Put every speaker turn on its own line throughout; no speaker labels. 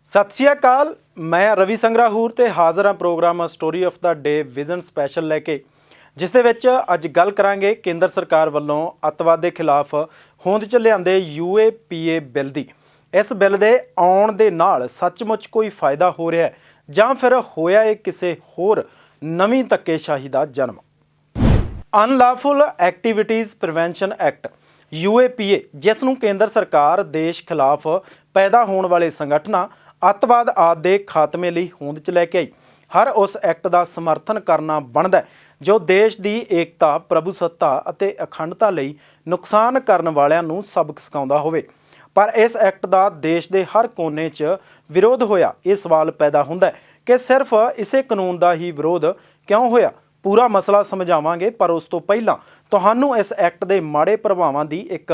सत श्री अकाल। मैं रवि संगराहूर ते हाज़र हाँ program story of the day vision special लैके, जिस दे विच अज गल करांगे केंद्र सरकार वल्लों अतवाद के खिलाफ होंद च लिआंदे UAPA बिल दी। इस बिल दे आउण दे नाल सचमुच कोई फायदा हो रहा है जां फिर होया है किसी होर नवीं धक्केशाही दा जन्म। Unlawful activities prevention act UAPA, जिस नूं केंद्र सरकार देश खिलाफ पैदा होने वाले संगठनां अतवाद आदि दे खात्मे लई होंद च लैके आई। हर उस एक्ट का समर्थन करना बनदा है जो देश की एकता, प्रभुसत्ता अते अखंडता लई नुकसान करन वालियां नूं सबक सिखाउंदा होवे। पर इस एक्ट का देश के हर कोने च विरोध होया। ये सवाल पैदा हुंदा है कि सिर्फ इसे कानून का ही विरोध क्यों होया। पूरा मसला समझावांगे, पर उस तो पहलां तुहानूं इस एक्ट के माड़े प्रभावां दी एक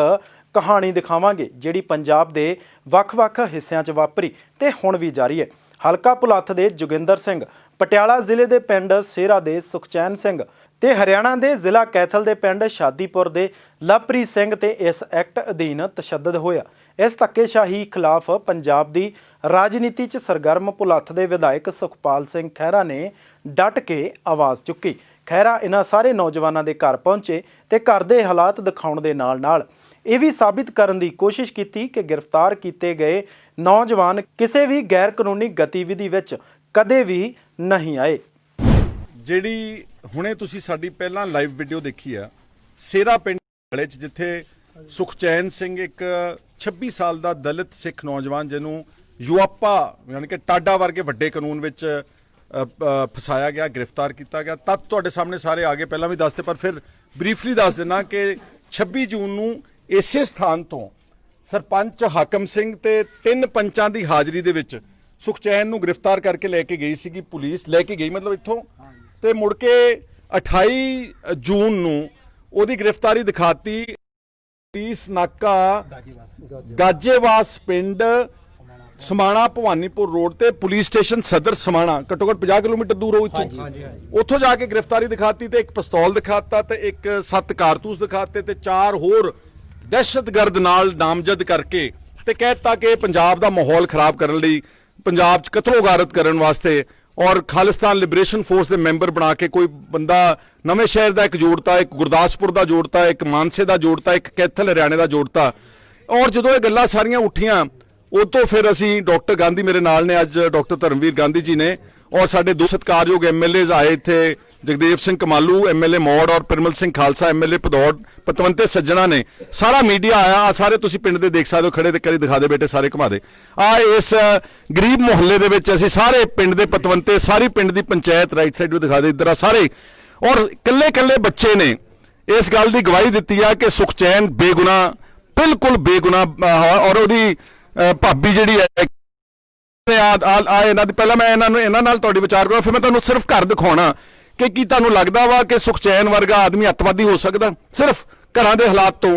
कहानी दिखावांगे जिहड़ी पंजाब दे वख-वख हिस्सिਆਂ 'ਚ वापरी ते हुण भी जारी है। हलका भुलੱਥ ਦੇ जोगिंदर सिंह, पटियाला जिले के पिंड सेहरा के सुखचैन सिंह ते हरियाणा के जिला कैथल के पिंड शादीपुर के लवप्रीत सिंह ते इस एक्ट अधीन तशद्दद होया। इस धक्केशाही खिलाफ पंजाब की राजनीति 'ਚ सरगर्म भुलੱਥ के विधायक सुखपाल सिंह खैरा ने डट के आवाज़ चुकी। खैरा इन्हां सारे नौजवानों के घर पहुंचे ते घर के हालात दिखाउण दे नाल-नाल ਇਹ भी साबित करने की कोशिश की कि गिरफ्तार किए गए नौजवान किसी भी गैर कानूनी गतिविधि विच कदे भी नहीं आए।
ਜਿਹੜੀ ਹੁਣੇ ਤੁਸੀਂ ਸਾਡੀ ਪਹਿਲਾਂ ਲਾਈਵ ਵੀਡੀਓ ਦੇਖੀ ਆ ਸੇਰਾ ਪਿੰਡ ਵਾਲੇ ਚ, ਜਿੱਥੇ ਸੁਖਚੈਨ ਸਿੰਘ ਇੱਕ 26 ਸਾਲ ਦਾ ਦਲਿਤ ਸਿੱਖ ਨੌਜਵਾਨ ਜਿਹਨੂੰ ਯੂਆਪਾ ਯਾਨੀ ਕਿ ਟਾਡਾ ਵਰਗੇ ਵੱਡੇ ਕਾਨੂੰਨ ਵਿੱਚ ਫਸਾਇਆ ਗਿਆ, ਗ੍ਰਿਫਤਾਰ ਕੀਤਾ ਗਿਆ। ਤਦ ਤੁਹਾਡੇ ਸਾਹਮਣੇ ਸਾਰੇ ਆ ਗਏ। ਪਹਿਲਾਂ ਵੀ ਦੱਸਦੇ ਪਰ ਫਿਰ ਬਰੀਫਲੀ ਦੱਸ ਦੇਣਾ ਕਿ 26 ਜੂਨ ਨੂੰ ਇਸੇ ਸਥਾਨ ਤੋਂ ਸਰਪੰਚ ਹਾਕਮ ਸਿੰਘ ਤੇ 3 ਪੰਚਾਂ ਦੀ ਹਾਜ਼ਰੀ ਦੇ ਵਿੱਚ ਸੁਖਚੈਨ ਨੂੰ ਗ੍ਰਿਫਤਾਰ ਕਰਕੇ ਲੈ ਕੇ ਗਈ ਸੀਗੀ ਪੁਲਿਸ, ਲੈ ਕੇ ਗਈ ਮਤਲਬ ਇੱਥੋਂ, ਤੇ ਮੁੜ ਕੇ 28 ਜੂਨ ਨੂੰ ਉਹਦੀ ਗ੍ਰਿਫਤਾਰੀ ਦਿਖਾਤੀ ਪੁਲਿਸ ਨਾਕਾ ਗਾਜੇਵਾਸ ਪਿੰਡ ਸਮਾਣਾ ਭਵਾਨੀਪੁਰ ਰੋਡ ਤੇ ਪੁਲਿਸ ਸਟੇਸ਼ਨ ਸਦਰ ਸਮਾਣਾ ਘੱਟੋ ਘੱਟ 50 ਕਿਲੋਮੀਟਰ ਦੂਰ ਹੋ ਇੱਥੋਂ। ਉੱਥੋਂ ਜਾ ਕੇ ਗ੍ਰਿਫਤਾਰੀ ਦਿਖਾਤੀ ਤੇ ਇੱਕ ਪਿਸਤੌਲ ਦਿਖਾਤਾ ਤੇ ਇੱਕ 7 ਕਾਰਤੂਸ ਦਿਖਾਤੇ ਤੇ 4 ਹੋਰ ਦਹਿਸ਼ਤਗਰਦ ਨਾਲ ਨਾਮਜ਼ਦ ਕਰਕੇ ਤੇ ਕਹਿਤਾ ਕਿ ਪੰਜਾਬ ਦਾ ਮਾਹੌਲ ਖਰਾਬ ਕਰਨ ਲਈ, ਪੰਜਾਬ 'ਚ ਕਤਲੋਗਾਰਤ ਕਰਨ ਵਾਸਤੇ ਔਰ ਖਾਲਿਸਤਾਨ ਲਿਬਰੇਸ਼ਨ ਫੋਰਸ ਦੇ ਮੈਂਬਰ ਬਣਾ ਕੇ ਕੋਈ ਬੰਦਾ ਨਵੇਂ ਸ਼ਹਿਰ ਦਾ ਇੱਕ ਜੋੜਤਾ, ਇੱਕ ਗੁਰਦਾਸਪੁਰ ਦਾ ਜੋੜਤਾ, ਇੱਕ ਮਾਨਸੇ ਦਾ ਜੋੜਤਾ, ਇੱਕ ਕੈਥਲ ਹਰਿਆਣੇ ਦਾ ਜੋੜਤਾ। ਔਰ ਜਦੋਂ ਇਹ ਗੱਲਾਂ ਸਾਰੀਆਂ ਉੱਠੀਆਂ ਉਹ ਤੋਂ ਫਿਰ ਅਸੀਂ ਡਾਕਟਰ ਗਾਂਧੀ ਮੇਰੇ ਨਾਲ ਨੇ ਅੱਜ, ਡਾਕਟਰ ਧਰਮਵੀਰ ਗਾਂਧੀ ਜੀ ਨੇ ਔਰ ਸਾਡੇ ਦੋ ਸਤਿਕਾਰਯੋਗ MLAs ਆਏ ਇੱਥੇ, जगदेव सिंह कमालू MLA मौड़ और पिरमल सिंह खालसा MLA भदौड़, पतवंते सज्जना ने, सारा मीडिया आया। सारे तुसी पिंड दे देख सकते हो, खड़े ते करी दिखा दे बेटे, सारे घुमा दे आ इस गरीब मुहल्ले दे विच असीं सारे पिंड दे पतवंते, सारी पिंड दी पंचायत राइट साइड भी दिखा दे इधर आ सारे, और कल्ले कल्ले बच्चे ने इस गल दी गवाही दित्ती है कि सुखचैन बेगुनाह, बिल्कुल बेगुनाह। और ओहदी भाबी जिहड़ी है पहला मैं इन्हां नाल तुहाडी विचार करूं, फिर मैं तुहानूं सिर्फ घर दिखाउणा कि की तुहानूं लगदा वा कि सुखचैन वर्गा आदमी अतवादी हो सकदा सिर्फ घरां दे हालात तो,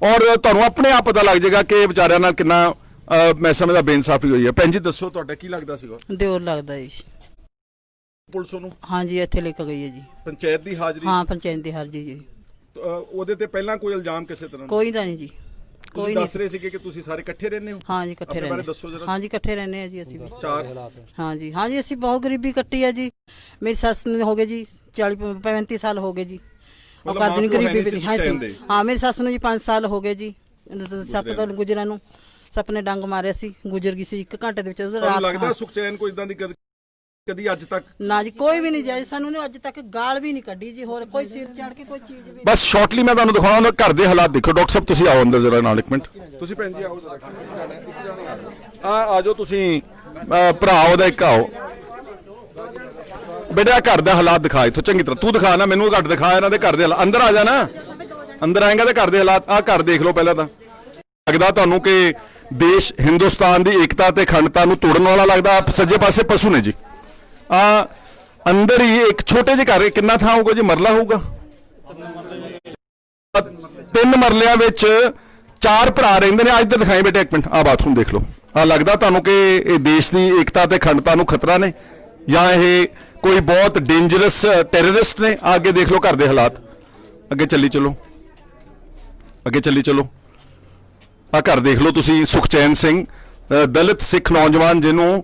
और तुहानूं अपने आप पता लग जाएगा कि विचारिਆਂ ਨਾਲ किन्ना मैं समझदा बेइंसाफी होई है। भैन जी दसो तुहाडा की लगदा सीगा?
ਦਿਓਰ ਲੱਗਦਾ ਜੀ।
ਪੁਲਿਸ ਨੂੰ
ਹਾਂਜੀ ਇੱਥੇ ਲੈ ਕੇ ਗਈ ਹੈ ਜੀ।
ਪੰਚਾਇਤ ਦੀ ਹਾਜ਼ਰੀ?
ਹਾਂ ਪੰਚਾਇਤ ਦੀ ਹਾਜ਼ਰੀ ਜੀ।
ਉਹਦੇ ਤੇ ਪਹਿਲਾਂ ਕੋਈ ਇਲਜ਼ਾਮ ਕਿਸੇ ਤਰ੍ਹਾਂ
ਕੋਈ ਦਾ ਨਹੀਂ ਜੀ, ਕੋਈ
ਦੱਸ ਰਹੇ ਸੀਗੇ ਕਿ ਤੁਸੀਂ ਸਾਰੇ ਇਕੱਠੇ ਰਹਿੰਦੇ ਹੋ?
ਹਾਂ ਜੀ ਇਕੱਠੇ ਰਹਿੰਦੇ।
ਬਾਰੇ ਦੱਸੋ ਜਰਾ।
ਹਾਂ ਜੀ ਇਕੱਠੇ ਰਹਿੰਦੇ ਆ ਜੀ ਅਸੀਂ ਵੀ।
ਚਾਰ?
ਹਾਂ ਜੀ, ਹਾਂ ਜੀ ਅਸੀਂ ਬਹੁਤ ਗਰੀਬੀ ਕੱਟੀ ਹੈ ਜੀ। ਮੇਰੀ ਸੱਸ ਨੂੰ ਹੋ ਗਏ ਜੀ 40-35 ਸਾਲ ਹੋ ਗਏ ਜੀ। ਉਹ ਘਰ ਦੀ ਗਰੀਬੀ ਵੀ। ਹਾਂ ਜੀ, ਹਾਂ ਮੇਰੀ ਸੱਸ ਨੂੰ ਜੀ 5 ਸਾਲ ਹੋ ਗਏ ਜੀ ਸੱਪ ਤੋਂ ਗੁਜਰਾਂ ਨੂੰ। ਸੱਪ ਨੇ ਡੰਗ ਮਾਰਿਆ ਸੀ, ਗੁਜ਼ਰ ਗਈ ਸੀ 1 ਘੰਟੇ ਦੇ ਵਿੱਚ।
ਰਾਤ ਲੱਗਦਾ ਸੁਖਚੈਨ ਕੋਈ ਇਦਾਂ ਦੀ ਕਦੀ ਅੱਜ ਤੱਕ? ਨਾ
ਜੀ ਕੋਈ ਵੀ ਨਹੀਂ ਜਾਇ ਸਾਨੂੰ ਨੇ ਅੱਜ ਤੱਕ ਗਾਲ ਵੀ ਨਹੀਂ ਕੱਢੀ ਜੀ, ਹੋਰ ਕੋਈ ਸਿਰ ਚੜ ਕੇ ਕੋਈ ਚੀਜ਼ ਵੀ।
ਬਸ ਸ਼ਾਰਟਲੀ ਮੈਂ ਤੁਹਾਨੂੰ ਦਿਖਾਉਣਾ ਘਰ ਦੇ ਹਾਲਾਤ ਦੇਖੋ। ਡਾਕਟਰ ਸਾਹਿਬ ਤੁਸੀਂ ਆਓ ਅੰਦਰ ਜ਼ਰਾ ਨਾਲ, ਇੱਕ ਮਿੰਟ ਤੁਸੀਂ ਭੈਣ ਜੀ ਆਓ ਜਰਾ। ਆ ਜਾਓ ਤੁਸੀਂ ਭਰਾ ਉਹਦਾ ਇੱਕ ਆਓ ਬੇਟਾ, ਘਰ ਦਾ ਹਾਲਾਤ ਦਿਖਾ ਇੱਥੋਂ ਚੰਗੀ ਤਰ੍ਹਾਂ। ਤੂੰ ਦਿਖਾ ਨਾ ਮੈਨੂੰ, ਘੱਟ ਦਿਖਾ ਇਹਨਾਂ ਦੇ ਘਰ ਦੇ ਹਾਲਾਤ। ਅੰਦਰ ਆ ਜਾ ਨਾ, ਅੰਦਰ ਆਏਗਾ ਤੇ ਘਰ ਦੇ ਹਾਲਾਤ ਆ ਘਰ ਦੇਖ ਲਓ ਪਹਿਲਾਂ ਤਾਂ। ਲੱਗਦਾ ਤੁਹਾਨੂੰ ਕਿ ਦੇਸ਼ ਹਿੰਦੁਸਤਾਨ ਦੀ ਏਕਤਾ ਤੇ ਅਖੰਡਤਾ ਨੂੰ ਤੋੜਨ ਵਾਲਾ ਲੱਗਦਾ? ਸੱਜੇ ਪਾਸੇ ਪਸ਼ੂ ਨੇ ਜੀ। ਆ ਅੰਦਰ ਹੀ ਇੱਕ ਛੋਟੇ ਜਿਹੇ ਘਰ, ਕਿੰਨਾ ਥਾਂ ਹੋਊਗਾ ਜੀ? ਮਰਲਾ ਹੋਊਗਾ? 3 ਮਰਲਿਆਂ ਵਿੱਚ 4 ਭਰਾ ਰਹਿੰਦੇ ਨੇ। ਅੱਜ ਤੇ ਦਿਖਾਈ ਬੇਟੇ ਇੱਕ ਮਿੰਟ, ਆ ਬਾਥਰੂਮ ਦੇਖ ਲਓ। ਆ ਲੱਗਦਾ ਤੁਹਾਨੂੰ ਕਿ ਇਹ ਦੇਸ਼ ਦੀ ਏਕਤਾ ਤੇ ਅਖੰਡਤਾ ਨੂੰ ਖਤਰਾ ਨੇ ਜਾਂ ਇਹ ਕੋਈ ਬਹੁਤ ਡੇਂਜਰਸ ਟੈਰਰਿਸਟ ਨੇ? ਅੱਗੇ ਦੇਖ ਲਓ ਘਰ ਦੇ ਹਾਲਾਤ। ਅੱਗੇ ਚੱਲੀ ਚਲੋ, ਅੱਗੇ ਚੱਲੀ ਚਲੋ। ਆ ਘਰ ਦੇਖ ਲਓ ਤੁਸੀਂ। ਸੁਖਚੈਨ ਸਿੰਘ ਦਲਿਤ ਸਿੱਖ ਨੌਜਵਾਨ ਜਿਹਨੂੰ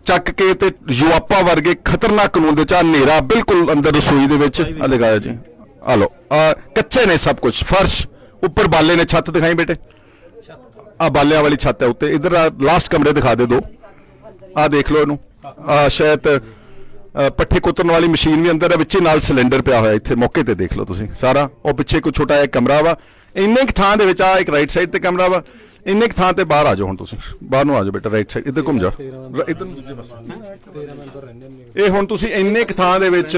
ਚੱਕ ਕੇ ਤੇ ਯੂਆਪਾ ਵਰਗੇ ਖਤਰਨਾਕ ਕਾਨੂੰਨ ਦੇ ਚਾਹ ਹਨੇਰਾ ਬਿਲਕੁਲ ਅੰਦਰ ਰਸੋਈ ਦੇ ਵਿੱਚ ਆ ਲਗਾਇਆ ਜੀ। ਆ ਲੋ ਕੱਚੇ ਨੇ ਸਭ ਕੁਝ, ਫਰਸ਼ ਉੱਪਰ ਬਾਲੇ ਨੇ। ਛੱਤ ਦਿਖਾਈ ਬੇਟੇ, ਆ ਬਾਲਿਆਂ ਵਾਲੀ ਛੱਤ ਹੈ ਉੱਤੇ। ਇਧਰ ਲਾਸਟ ਕਮਰੇ ਦਿਖਾ ਦੇ ਦੋ, ਆ ਦੇਖ ਲਓ ਇਹਨੂੰ। ਸ਼ਾਇਦ ਪੱਠੇ ਕੁੱਤਰਨ ਵਾਲੀ ਮਸ਼ੀਨ ਵੀ ਅੰਦਰ ਹੈ, ਵਿੱਚ ਨਾਲ ਸਿਲੰਡਰ ਪਿਆ ਹੋਇਆ ਇੱਥੇ ਮੌਕੇ ਤੇ ਦੇਖ ਲਓ ਤੁਸੀਂ ਸਾਰਾ। ਉਹ ਪਿੱਛੇ ਕੋਈ ਛੋਟਾ ਜਿਹਾ ਕਮਰਾ ਵਾ, ਇੰਨੇ ਕੁ ਥਾਂ ਦੇ ਵਿੱਚ। ਆ ਇੱਕ ਰਾਈਟ ਸਾਈਡ ਤੇ ਕਮਰਾ ਵਾ, ਇੰਨੇ ਕੁ ਥਾਂ ਤੇ ਬਾਹਰ ਆ ਜਾਓ। ਹੁਣ ਤੁਸੀਂ ਬਾਹਰ ਨੂੰ ਆ ਜਾਓ ਬੇਟਾ, ਰਾਈਟ ਸਾਈਡ ਇੱਧਰ ਘੁੰਮ ਜਾ ਇੱਧਰ। ਇਹ ਹੁਣ ਤੁਸੀਂ ਇੰਨੇ ਕੁ ਥਾਂ ਦੇ ਵਿੱਚ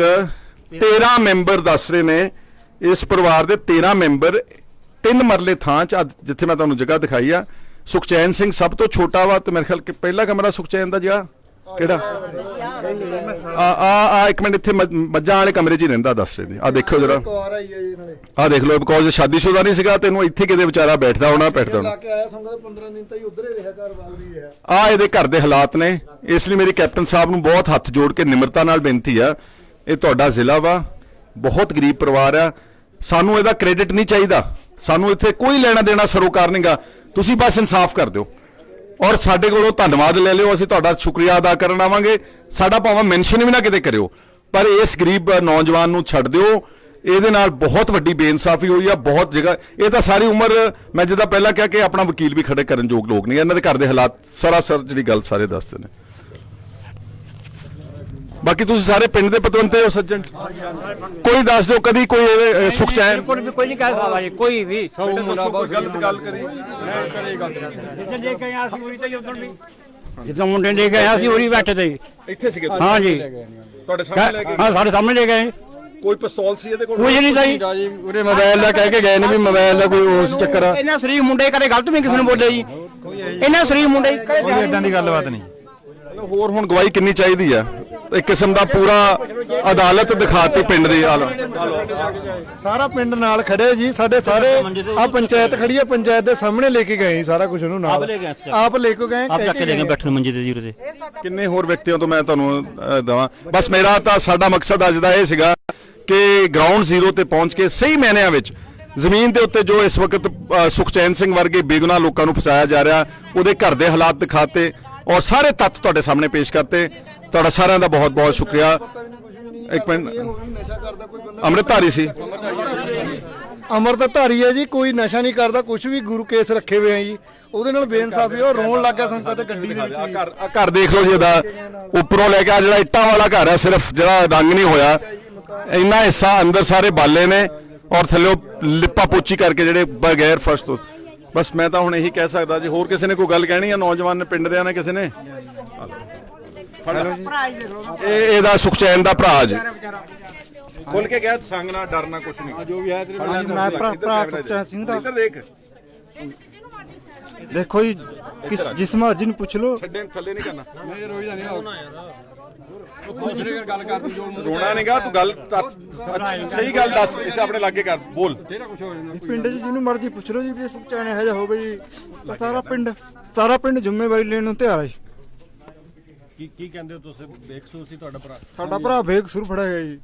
13 ਮੈਂਬਰ ਦੱਸ ਰਹੇ ਨੇ ਇਸ ਪਰਿਵਾਰ ਦੇ। 13 ਮੈਂਬਰ 3 ਮਰਲੇ ਥਾਂ ਚ ਜਿੱਥੇ ਮੈਂ ਤੁਹਾਨੂੰ ਜਗ੍ਹਾ ਦਿਖਾਈ ਆ। ਸੁਖਚੈਨ ਸਿੰਘ ਸਭ ਤੋਂ ਛੋਟਾ ਵਾ ਤੇ ਮੇਰੇ ਖਿਆਲ ਕਿ ਪਹਿਲਾ ਕਮਰਾ ਸੁਖਚੈਨ ਦਾ ਜਿਹਾ ਕਿਹੜਾ ਆ ਇੱਕ ਮਿੰਟ, ਇੱਥੇ ਮੱਝਾਂ ਵਾਲੇ ਕਮਰੇ 'ਚ ਹੀ ਰਹਿੰਦਾ ਦੱਸ ਰਹੇ ਨੇ। ਆ ਦੇਖੋ ਜਰਾ, ਆ ਦੇਖ ਲਓ, ਬਿਕੋਜ਼ ਸ਼ਾਦੀशुदा ਨਹੀਂ ਸੀਗਾ ਤੈਨੂੰ ਇੱਥੇ ਕਿਤੇ ਵਿਚਾਰਾ ਬੈਠਦਾ ਹੋਣਾ। ਆ ਇਹਦੇ ਘਰ ਦੇ ਹਾਲਾਤ ਨੇ। ਇਸ ਲਈ ਮੇਰੀ ਕੈਪਟਨ ਸਾਹਿਬ ਨੂੰ ਬਹੁਤ ਹੱਥ ਜੋੜ ਕੇ ਨਿਮਰਤਾ ਨਾਲ ਬੇਨਤੀ ਆ, ਇਹ ਤੁਹਾਡਾ ਜ਼ਿਲ੍ਹਾ ਵਾ, ਬਹੁਤ ਗਰੀਬ ਪਰਿਵਾਰ ਆ, ਸਾਨੂੰ ਇਹਦਾ ਕ੍ਰੈਡਿਟ ਨਹੀਂ ਚਾਹੀਦਾ, ਸਾਨੂੰ ਇੱਥੇ ਕੋਈ ਲੈਣਾ ਦੇਣਾ ਸਰੋਕਾਰ ਨਹੀਂਗਾ, ਤੁਸੀਂ ਬਸ ਇਨਸਾਫ ਕਰ ਦਿਓ ਔਰ ਸਾਡੇ ਕੋਲੋਂ ਧੰਨਵਾਦ ਲੈ ਲਿਓ। ਅਸੀਂ ਤੁਹਾਡਾ ਸ਼ੁਕਰੀਆ ਅਦਾ ਕਰਨ ਆਵਾਂਗੇ, ਸਾਡਾ ਭਾਵੇਂ ਮੈਂਸ਼ਨ ਵੀ ਨਾ ਕਿਤੇ ਕਰਿਓ, ਪਰ ਇਸ ਗਰੀਬ ਨੌਜਵਾਨ ਨੂੰ ਛੱਡ ਦਿਓ। ਇਹਦੇ ਨਾਲ ਬਹੁਤ ਵੱਡੀ ਬੇਇਨਸਾਫੀ ਹੋਈ ਆ, ਬਹੁਤ ਜਗ੍ਹਾ। ਇਹ ਤਾਂ ਸਾਰੀ ਉਮਰ, ਮੈਂ ਜਿੱਦਾਂ ਪਹਿਲਾਂ ਕਿਹਾ ਕਿ ਆਪਣਾ ਵਕੀਲ ਵੀ ਖੜੇ ਕਰਨ ਯੋਗ ਲੋਕ ਨਹੀਂ। ਇਹਨਾਂ ਦੇ ਘਰ ਦੇ ਹਾਲਾਤ ਸਰਾਸਰ ਜਿਹੜੀ ਗੱਲ ਸਾਰੇ ਦੱਸਦੇ ਨੇ। ਬਾਕੀ ਤੁਸੀਂ ਸਾਰੇ ਪਿੰਡ ਦੇ ਪਤਵੰਤੇ ਹੋ ਸੱਜਣ, ਕੋਈ ਦੱਸ ਦਿਓ ਕਦੀ ਕੋਈ ਸੁਖਚੈਨ
ਕੋਈ ਨਹੀਂ ਕਹਿ ਸਕਦਾ ਜੀ, ਕੋਈ ਵੀ
ਗਲਤ ਗੱਲ ਕਰੀ
ਜਿੱਦਾਂ ਲੈ ਕੇ ਆਇਆ ਸੀ ਉਰੀ ਤੇ ਉਦੋਂ ਵੀ, ਜਿੱਦਾਂ ਮੁੰਡੇ ਲੈ ਕੇ ਆਇਆ ਸੀ ਉਰੀ ਬੈਠੇ ਤੇ
ਇੱਥੇ ਸੀਗੇ
ਹਾਂ ਜੀ,
ਤੁਹਾਡੇ ਸਾਹਮਣੇ ਲੈ ਕੇ
ਹਾਂ ਸਾਡੇ ਸਾਹਮਣੇ ਲੈ ਗਏ।
ਕੋਈ ਪਿਸਤੌਲ ਸੀ ਇਹਦੇ ਕੋਲ?
ਕੁਝ ਨਹੀਂ ਸੀ
ਜੀ। ਉਹਦੇ ਮੋਬਾਈਲ ਦਾ ਕਹਿ ਕੇ ਗਏ ਨੇ ਵੀ ਮੋਬਾਈਲ ਦਾ ਕੋਈ ਉਸ ਚੱਕਰ ਆ।
ਇਹਨਾਂ ਸ਼ਰੀਫ ਮੁੰਡੇ ਕਦੇ ਗਲਤ ਵੀ ਕਿਸੇ ਨੂੰ ਬੋਲੇ ਜੀ, ਇਹਨਾਂ ਸ਼ਰੀਫ ਮੁੰਡੇ
ਕੋਈ ਇਦਾਂ ਦੀ ਗੱਲਬਾਤ ਨਹੀਂ।
ਹੋਰ ਹੁਣ ਗਵਾਹੀ ਕਿੰਨੀ ਚਾਹੀਦੀ ਆ? ਇੱਕ ਕਿਸਮ ਦਾ ਪੂਰਾ ਅਦਾਲਤ ਦਿਖਾਤੀ ਪਿੰਡ ਦੀ।
ਸਾਰਾ ਪਿੰਡ ਨਾਲ ਖੜੇ ਜੀ, ਸਾਡੇ ਸਾਰੇ ਆ ਪੰਚਾਇਤ ਖੜੀ ਹੈ, ਪੰਚਾਇਤ ਦੇ ਸਾਹਮਣੇ ਲੈ ਕੇ ਗਏ ਸਾਰਾ ਕੁਝ ਉਹਨੂੰ ਨਾਲ ਆਪ ਲੈ ਕੇ ਗਏ,
ਆਪ ਚੱਕ ਕੇ ਲੈ ਗਏ ਬੈਠਣ ਮੰਜੇ ਤੇ ਜੀ ਉਰੇ।
ਕਿੰਨੇ ਹੋਰ ਵਿਅਕਤੀਆਂ ਤੋਂ ਮੈਂ ਤੁਹਾਨੂੰ ਦਵਾਂ। ਬਸ ਮੇਰਾ ਤਾਂ ਸਾਡਾ ਮਕਸਦ ਅੱਜ ਦਾ ਇਹ ਸੀਗਾ ਕਿ ਗਰਾਊਂਡ ਜ਼ੀਰੋ ਤੇ ਪਹੁੰਚ ਕੇ ਸਹੀ ਮਾਇਨਿਆਂ ਵਿੱਚ ਜ਼ਮੀਨ ਦੇ ਉੱਤੇ ਜੋ ਇਸ ਵਕਤ ਸੁਖਚੈਨ ਸਿੰਘ ਵਰਗੇ ਬੇਗੁਨਾਹ ਲੋਕਾਂ ਨੂੰ ਫਸਾਇਆ ਜਾ ਰਿਹਾ, ਉਹਦੇ ਘਰ ਦੇ ਹਾਲਾਤ ਦਿਖਾਤੇ ਔਰ ਸਾਰੇ ਤੱਥ ਤੁਹਾਡੇ ਸਾਹਮਣੇ ਪੇਸ਼ ਕਰਤੇ। ਤੁਹਾਡਾ ਸਾਰਿਆਂ ਦਾ ਬਹੁਤ ਬਹੁਤ ਸ਼ੁਕਰੀਆ। ਇੱਕ ਮਿੰਟ, ਅੰਮ੍ਰਿਤਧਾਰੀ ਸੀ,
ਅੰਮ੍ਰਿਤਧਾਰੀ ਹੈ ਜੀ, ਕੋਈ ਨਸ਼ਾ ਨਹੀਂ ਕਰਦਾ, ਕੁਝ ਵੀ ਗੁਰੂ ਕੇਸ ਰੱਖੇ ਹੋਏ ਆ ਜੀ। ਉਹਦੇ ਨਾਲ ਬੇਇਨਸਾਫੀ, ਉਹ ਰੋਣ ਲੱਗ ਗਿਆ ਸੰਗਤ ਤੇ ਗੱਡੀ ਦੇ ਵਿੱਚ।
ਘਰ ਦੇਖ ਲਓ ਜੀ ਇਹਦਾ, ਉੱਪਰੋਂ ਲੈ ਕੇ ਆ ਜਿਹੜਾ ਇੱਟਾਂ ਵਾਲਾ ਘਰ ਹੈ, ਸਿਰਫ ਜਿਹੜਾ ਰੰਗ ਨਹੀਂ ਹੋਇਆ, ਇੰਨਾ ਹਿੱਸਾ ਅੰਦਰ ਸਾਰੇ ਬਾਲੇ ਨੇ ਔਰ ਥੱਲੇ ਲਿਪਾ ਪੋਚੀ ਕਰਕੇ ਜਿਹੜੇ ਬਗੈਰ ਫਰਸ਼ ਤੋਂ। ਬਸ ਮੈਂ ਤਾਂ ਹੁਣ ਇਹੀ ਕਹਿ ਸਕਦਾ ਜੀ। ਹੋਰ ਕਿਸੇ ਨੇ ਕੋਈ ਗੱਲ ਕਹਿਣੀ ਹੈ? ਨੌਜਵਾਨ ਨੇ, ਪਿੰਡ ਦਿਆਂ ਨੇ, ਕਿਸੇ ਨੇ? ਇਹਦਾ ਸੁਖਚੈਨ ਦਾ ਭਰਾ ਜੀ, ਖੁੱਲ ਕੇ ਕਹਿ, ਸੰਗ ਨਾ ਡਰਨਾ ਕੁਛ ਨਹੀਂ।
ਜੋ ਵੀ ਹੈ ਤੇਰੇ ਮੈਂ ਭਰਾ ਸੁਖਚੈਨ ਸਿੰਘ ਦਾ।
ਇੱਧਰ ਦੇਖ,
ਦੇਖੋ ਜੀ, ਜਿਸ ਮਰਜ਼ੀ ਨੂੰ ਪੁੱਛ ਲਓ,
ਛੱਡੇ ਥੱਲੇ ਨਹੀਂ ਕਰਨਾ,
ਮੇਰੇ ਰੋਈ ਦਾ ਨਹੀਂ ਗੱਲ ਕਰਦੀ ਜੋ
ਰੋਣਾ ਨਹੀਂਗਾ। ਤੂੰ ਗੱਲ ਸਹੀ ਗੱਲ ਦੱਸ, ਇੱਥੇ ਆਪਣੇ ਲਾਗੇ ਕਰ, ਬੋਲ।
ਪਿੰਡ 'ਚ ਜਿਹਨੂੰ ਮਰਜ਼ੀ ਪੁੱਛ ਲਓ ਜੀ ਵੀ ਸੁਖਚੈਨ ਇਹੋ ਜਿਹਾ ਹੋਵੇ ਜੀ, ਸਾਰਾ ਪਿੰਡ ਜ਼ਿੰਮੇਵਾਰੀ ਲੈਣ ਨੂੰ ਤਿਆਰ ਹੈ ਜੀ।
ਕੀ ਕਹਿੰਦੇ ਹੋ ਤੁਸੀਂ? ਬੇਕਸੂਰ ਸੀ ਤੁਹਾਡਾ ਭਰਾ?
ਸਾਡਾ ਭਰਾ ਬੇਕਸੂਰ ਫੜਿਆ ਗਿਆ ਜੀ।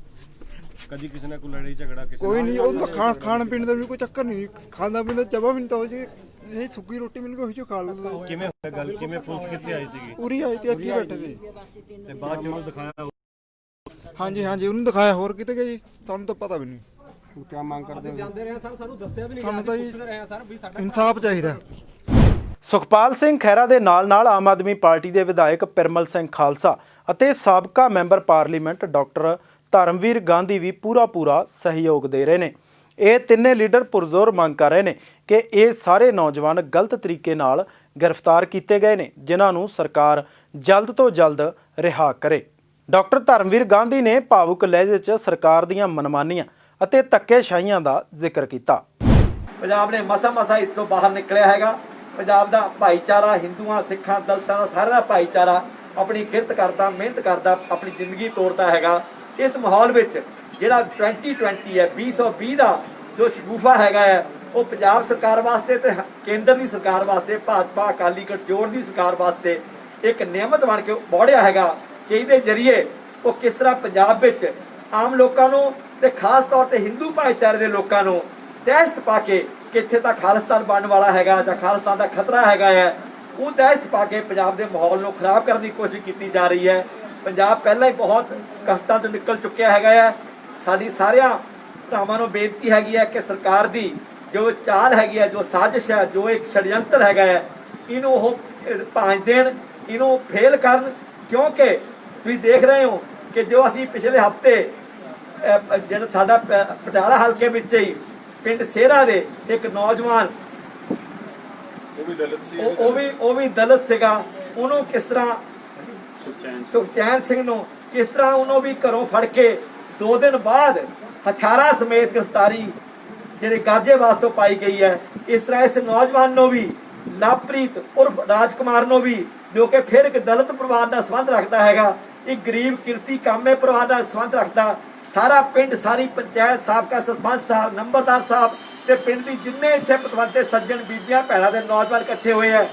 ਕਦੀ ਕਿਸੇ ਨਾਲ ਕੋਈ ਲੜਾਈ ਝਗੜਾ ਕਿਸੇ
ਕੋਈ ਨਹੀਂ, ਉਹ ਤਾਂ ਖਾਣ ਪੀਣ ਦਾ ਵੀ ਕੋਈ ਚੱਕਰ ਨਹੀਂ, ਖਾਂਦਾ ਪੀਂਦਾ ਜਮਾ ਵੀ ਨਹੀਂ ਤਾਂ ਜੀ। ਇਹ ਸੁੱਕੀ ਰੋਟੀ ਮੈਨੂੰ ਕੋਈ ਖਾ ਲੂਗਾ।
ਕਿਵੇਂ ਹੋਇਆ ਗੱਲ? ਕਿਵੇਂ ਪੁਲਿਸ ਕਿੱਥੇ ਆਈ ਸੀਗੀ?
ਪੂਰੀ ਆਈ ਤੇ ਇੱਥੇ ਬੈਠੇ ਸੀ
ਤੇ ਬਾਅਦ ਚ ਉਹਨੂੰ ਦਿਖਾਇਆ?
ਹਾਂਜੀ ਉਹਨੂੰ ਦਿਖਾਇਆ। ਹੋਰ ਕਿਤੇ ਗਏ ਜੀ? ਸਾਨੂੰ ਤਾਂ ਪਤਾ ਵੀ ਨਹੀਂ।
ਕੀ ਮੰਗ ਕਰਦੇ ਹੋ?
ਜਾਂਦੇ ਰਹੇ ਸਰ, ਸਾਨੂੰ ਦੱਸਿਆ ਵੀ ਨਹੀਂ।
ਸਾਨੂੰ ਤਾਂ ਜੀ
ਰਹੇ ਸਰ ਵੀ ਸਾਡਾ
ਇਨਸਾਫ ਚਾਹੀਦਾ।
ਸੁਖਪਾਲ ਸਿੰਘ ਖਹਿਰਾ ਦੇ ਨਾਲ-ਨਾਲ ਆਮ ਆਦਮੀ ਪਾਰਟੀ ਦੇ ਵਿਧਾਇਕ ਪਿਰਮਲ ਸਿੰਘ ਖਾਲਸਾ ਅਤੇ ਸਾਬਕਾ member parliament doctor Dharamvir Gandhi ਵੀ ਪੂਰਾ ਸਹਿਯੋਗ ਦੇ ਰਹੇ ਨੇ। ਇਹ ਤਿੰਨੇ ਲੀਡਰ ਪੁਰਜ਼ੋਰ ਮੰਗ ਕਰ ਰਹੇ ਨੇ ਕਿ ਇਹ ਸਾਰੇ ਨੌਜਵਾਨ ਗਲਤ ਤਰੀਕੇ ਨਾਲ ਗ੍ਰਿਫਤਾਰ ਕੀਤੇ ਗਏ ਨੇ, ਜਿਨ੍ਹਾਂ ਨੂੰ ਸਰਕਾਰ ਜਲਦ ਤੋਂ ਜਲਦ ਰਿਹਾ ਕਰੇ। ਡਾਕਟਰ ਧਰਮਵੀਰ ਗਾਂਧੀ ਨੇ ਭਾਵੁਕ ਲਹਿਜੇ 'ਚ ਸਰਕਾਰ ਦੀਆਂ ਮਨਮਾਨੀਆਂ ਅਤੇ ਧੱਕੇਸ਼ਾਹੀਆਂ ਦਾ ਜ਼ਿਕਰ ਕੀਤਾ।
ਪੰਜਾਬ ਨੇ ਮਸਾ ਇਸ ਤੋਂ ਬਾਹਰ ਨਿਕਲਿਆ ਹੈਗਾ। ਪੰਜਾਬ ਦਾ ਭਾਈਚਾਰਾ, ਹਿੰਦੂਆਂ, ਸਿੱਖਾਂ, ਦਲਿਤਾਂ ਦਾ ਸਾਰਿਆਂ ਦਾ ਭਾਈਚਾਰਾ ਆਪਣੀ ਕਿਰਤ ਕਰਦਾ, ਮਿਹਨਤ ਕਰਦਾ, ਆਪਣੀ ਜ਼ਿੰਦਗੀ ਤੋਰਦਾ ਹੈਗਾ। ਇਸ ਮਾਹੌਲ ਵਿੱਚ ਜਿਹੜਾ 2020 ਹੈ, 2020 ਦਾ ਜੋ ਸ਼ਗੂਫਾ ਹੈਗਾ ਹੈ, ਉਹ ਪੰਜਾਬ ਸਰਕਾਰ ਵਾਸਤੇ ਤੇ ਕੇਂਦਰ ਦੀ ਸਰਕਾਰ ਵਾਸਤੇ, ਭਾਜਪਾ ਅਕਾਲੀ ਗਠਜੋੜ ਦੀ ਸਰਕਾਰ ਵਾਸਤੇ ਇੱਕ ਨਿਯਮਤ ਬਣ ਕੇ ਬੋੜਿਆ ਹੈਗਾ ਕਿ ਇਹਦੇ ਜ਼ਰੀਏ ਉਹ ਕਿਸ ਤਰ੍ਹਾਂ ਪੰਜਾਬ ਵਿੱਚ ਆਮ ਲੋਕਾਂ ਨੂੰ ਤੇ ਖਾਸ ਤੌਰ ਤੇ ਹਿੰਦੂ ਭਾਈਚਾਰੇ ਦੇ ਲੋਕਾਂ ਨੂੰ ਦਹਿਸ਼ਤ ਪਾ ਕੇ ਕਿ ਇੱਥੇ ਤਾਂ ਖਾਲਿਸਤਾਨ ਬਣਨ ਵਾਲਾ ਹੈਗਾ ਜਾਂ ਖਾਲਿਸਤਾਨ ਦਾ ਖਤਰਾ ਹੈਗਾ ਹੈ, ਉਹ ਦਹਿਸ਼ਤ ਪਾ ਕੇ ਪੰਜਾਬ ਦੇ ਮਾਹੌਲ ਨੂੰ ਖਰਾਬ ਕਰਨ ਦੀ ਕੋਸ਼ਿਸ਼ ਕੀਤੀ ਜਾ ਰਹੀ ਹੈ। ਪੰਜਾਬ ਪਹਿਲਾਂ ਹੀ ਬਹੁਤ ਕਸ਼ਟਾਂ ਤੋਂ ਨਿਕਲ ਚੁੱਕਿਆ ਹੈਗਾ ਹੈ। ਸਾਡੀ ਸਾਰਿਆਂ ਭਰਾਵਾਂ ਨੂੰ ਬੇਨਤੀ ਹੈਗੀ ਹੈ ਕਿ ਸਰਕਾਰ ਦੀ ਜੋ ਚਾਲ ਹੈਗੀ ਹੈ, ਜੋ ਸਾਜ਼ਿਸ਼ ਹੈ, ਜੋ ਇੱਕ ਛੜਯੰਤਰ ਹੈਗਾ ਹੈ, ਇਹਨੂੰ ਉਹ ਭਾਂਜ ਦੇਣ, ਇਹਨੂੰ ਫੇਲ ਕਰਨ। ਕਿਉਂਕਿ ਤੁਸੀਂ ਦੇਖ ਰਹੇ ਹੋ ਕਿ ਜੋ ਅਸੀਂ ਪਿਛਲੇ ਹਫਤੇ ਜਿਹੜਾ ਸਾਡਾ ਪਟਿਆਲਾ ਹਲਕੇ ਵਿੱਚ ਹੀ ਪਿੰਡ ਸੇਰਾ ਦੇ ਇੱਕ ਨੌਜਵਾਨ ਉਹ ਵੀ ਦਲਿਤ ਸੀਗਾ, ਉਹਨੂੰ ਕਿਸ ਤਰ੍ਹਾਂ ਸੁਖਚੈਨ ਸਿੰਘ ਨੂੰ ਕਿਸ ਤਰ੍ਹਾਂ ਉਹਨੂੰ ਵੀ ਘਰੋਂ ਫੜ ਕੇ 2 ਦਿਨ ਬਾਅਦ ਹਥਿਆਰਾਂ ਸਮੇਤ ਗ੍ਰਿਫਤਾਰੀ ਜਿਹੜੇ ਗਾਜ਼ੀਆਬਾਦ ਤੋਂ ਪਾਈ ਗਈ ਹੈ। ਇਸ ਤਰ੍ਹਾਂ ਇਸ ਨੌਜਵਾਨ ਨੂੰ ਵੀ ਲਵਪ੍ਰੀਤ ਉਰਫ ਰਾਜਕੁਮਾਰ ਨੂੰ ਵੀ, ਜੋ ਕਿ ਫਿਰ ਇੱਕ ਦਲਿਤ ਪਰਿਵਾਰ ਨਾਲ ਸੰਬੰਧ ਰੱਖਦਾ ਹੈਗਾ, ਇੱਕ ਗਰੀਬ ਕਿਰਤੀ ਕਾਮੇ ਪਰਿਵਾਰ ਨਾਲ ਸੰਬੰਧ ਰੱਖਦਾ, ਸਾਰਾ ਪਿੰਡ, ਸਾਰੀ ਪੰਚਾਇਤ, ਸਾਬਕਾ ਸਰਪੰਚ ਸਾਹਿਬ, ਨੰਬਰਦਾਰ ਸਾਹਿਬ ਤੇ ਪਿੰਡ ਦੀ ਜਿੰਨੇ ਇੱਥੇ ਪਤਵੰਤੇ ਸੱਜਣ, ਬੀਬੀਆਂ, ਭੈਣਾਂ ਦੇ ਨੌਜਵਾਨ ਇਕੱਠੇ ਹੋਏ ਹੈ,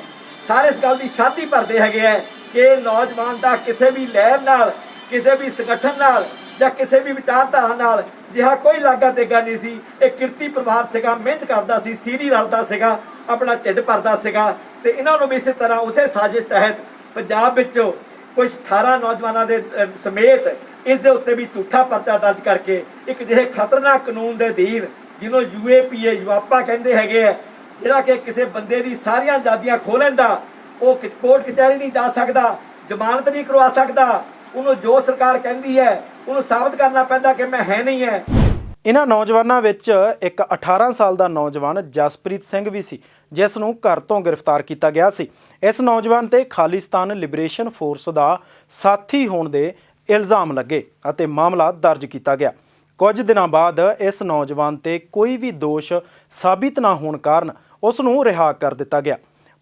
ਸਾਰੇ ਇਸ ਗੱਲ ਦੀ ਸ਼ਾਦੀ ਭਰਦੇ ਹੈਗੇ ਹੈ ਕਿ ਨੌਜਵਾਨ ਦਾ ਕਿਸੇ ਵੀ ਲਹਿਰ ਨਾਲ, ਕਿਸੇ ਵੀ ਸੰਗਠਨ ਨਾਲ ਜਾਂ ਕਿਸੇ ਵੀ ਵਿਚਾਰਧਾਰਾ ਨਾਲ ਜਿਹਾ ਕੋਈ ਲਾਗਾ ਦੇਗਾ ਨਹੀਂ ਸੀ। ਇਹ ਕਿਰਤੀ ਪਰਿਵਾਰ ਸੀਗਾ, ਮਿਹਨਤ ਕਰਦਾ ਸੀ, ਸੀਰੀ ਰਲਦਾ ਸੀਗਾ, ਆਪਣਾ ਢਿੱਡ ਭਰਦਾ ਸੀਗਾ। ਤੇ ਇਹਨਾਂ ਨੂੰ ਵੀ ਇਸੇ ਤਰ੍ਹਾਂ ਉਸੇ ਸਾਜ਼ਿਸ਼ ਤਹਿਤ ਪੰਜਾਬ ਵਿੱਚ ਕੁਝ 18 ਨੌਜਵਾਨਾਂ ਦੇ ਸਮੇਤ ਇਸ ਦੇ ਉੱਤੇ ਵੀ ਝੂਠਾ ਪਰਚਾ ਦਰਜ ਕਰਕੇ ਇੱਕ ਜਿਹੇ ਖਤਰਨਾਕ ਕਾਨੂੰਨ ਦੇ ਅਧੀਨ, ਜਿਹਨੂੰ UAPA ਯੁਆਪਾ ਕਹਿੰਦੇ ਹੈਗੇ ਆ, ਜਿਹੜਾ ਕਿ ਕਿਸੇ ਬੰਦੇ ਦੀ ਸਾਰੀਆਂ ਆਜ਼ਾਦੀਆਂ ਖੋਹ ਲੈਂਦਾ, ਉਹ ਕੋਰਟ ਕਚਹਿਰੀ ਨਹੀਂ ਜਾ ਸਕਦਾ, ਜ਼ਮਾਨਤ ਨਹੀਂ ਕਰਵਾ ਸਕਦਾ, ਉਹਨੂੰ ਜੋ ਸਰਕਾਰ ਕਹਿੰਦੀ ਹੈ ਉਹਨੂੰ ਸਾਬਤ ਕਰਨਾ ਪੈਂਦਾ ਕਿ ਮੈਂ ਹੈ ਨਹੀਂ ਹੈ।
ਇਹਨਾਂ ਨੌਜਵਾਨਾਂ ਵਿੱਚ ਇੱਕ 18 ਸਾਲ ਦਾ ਨੌਜਵਾਨ ਜਸਪ੍ਰੀਤ ਸਿੰਘ ਵੀ ਸੀ, ਜਿਸ ਨੂੰ ਘਰ ਤੋਂ ਗ੍ਰਿਫਤਾਰ ਕੀਤਾ ਗਿਆ ਸੀ। ਇਸ ਨੌਜਵਾਨ ਤੇ ਖਾਲਿਸਤਾਨ ਲਿਬਰੇਸ਼ਨ ਫੋਰਸ ਦਾ ਸਾਥੀ ਹੋਣ ਦੇ ਇਲਜ਼ਾਮ ਲੱਗੇ ਅਤੇ ਮਾਮਲਾ ਦਰਜ ਕੀਤਾ ਗਿਆ। ਕੁਝ ਦਿਨਾਂ ਬਾਅਦ ਇਸ ਨੌਜਵਾਨ ਤੇ ਕੋਈ ਵੀ ਦੋਸ਼ ਸਾਬਿਤ ਨਾ ਹੋਣ ਕਾਰਨ ਉਸ ਨੂੰ ਰਿਹਾ ਕਰ ਦਿੱਤਾ ਗਿਆ।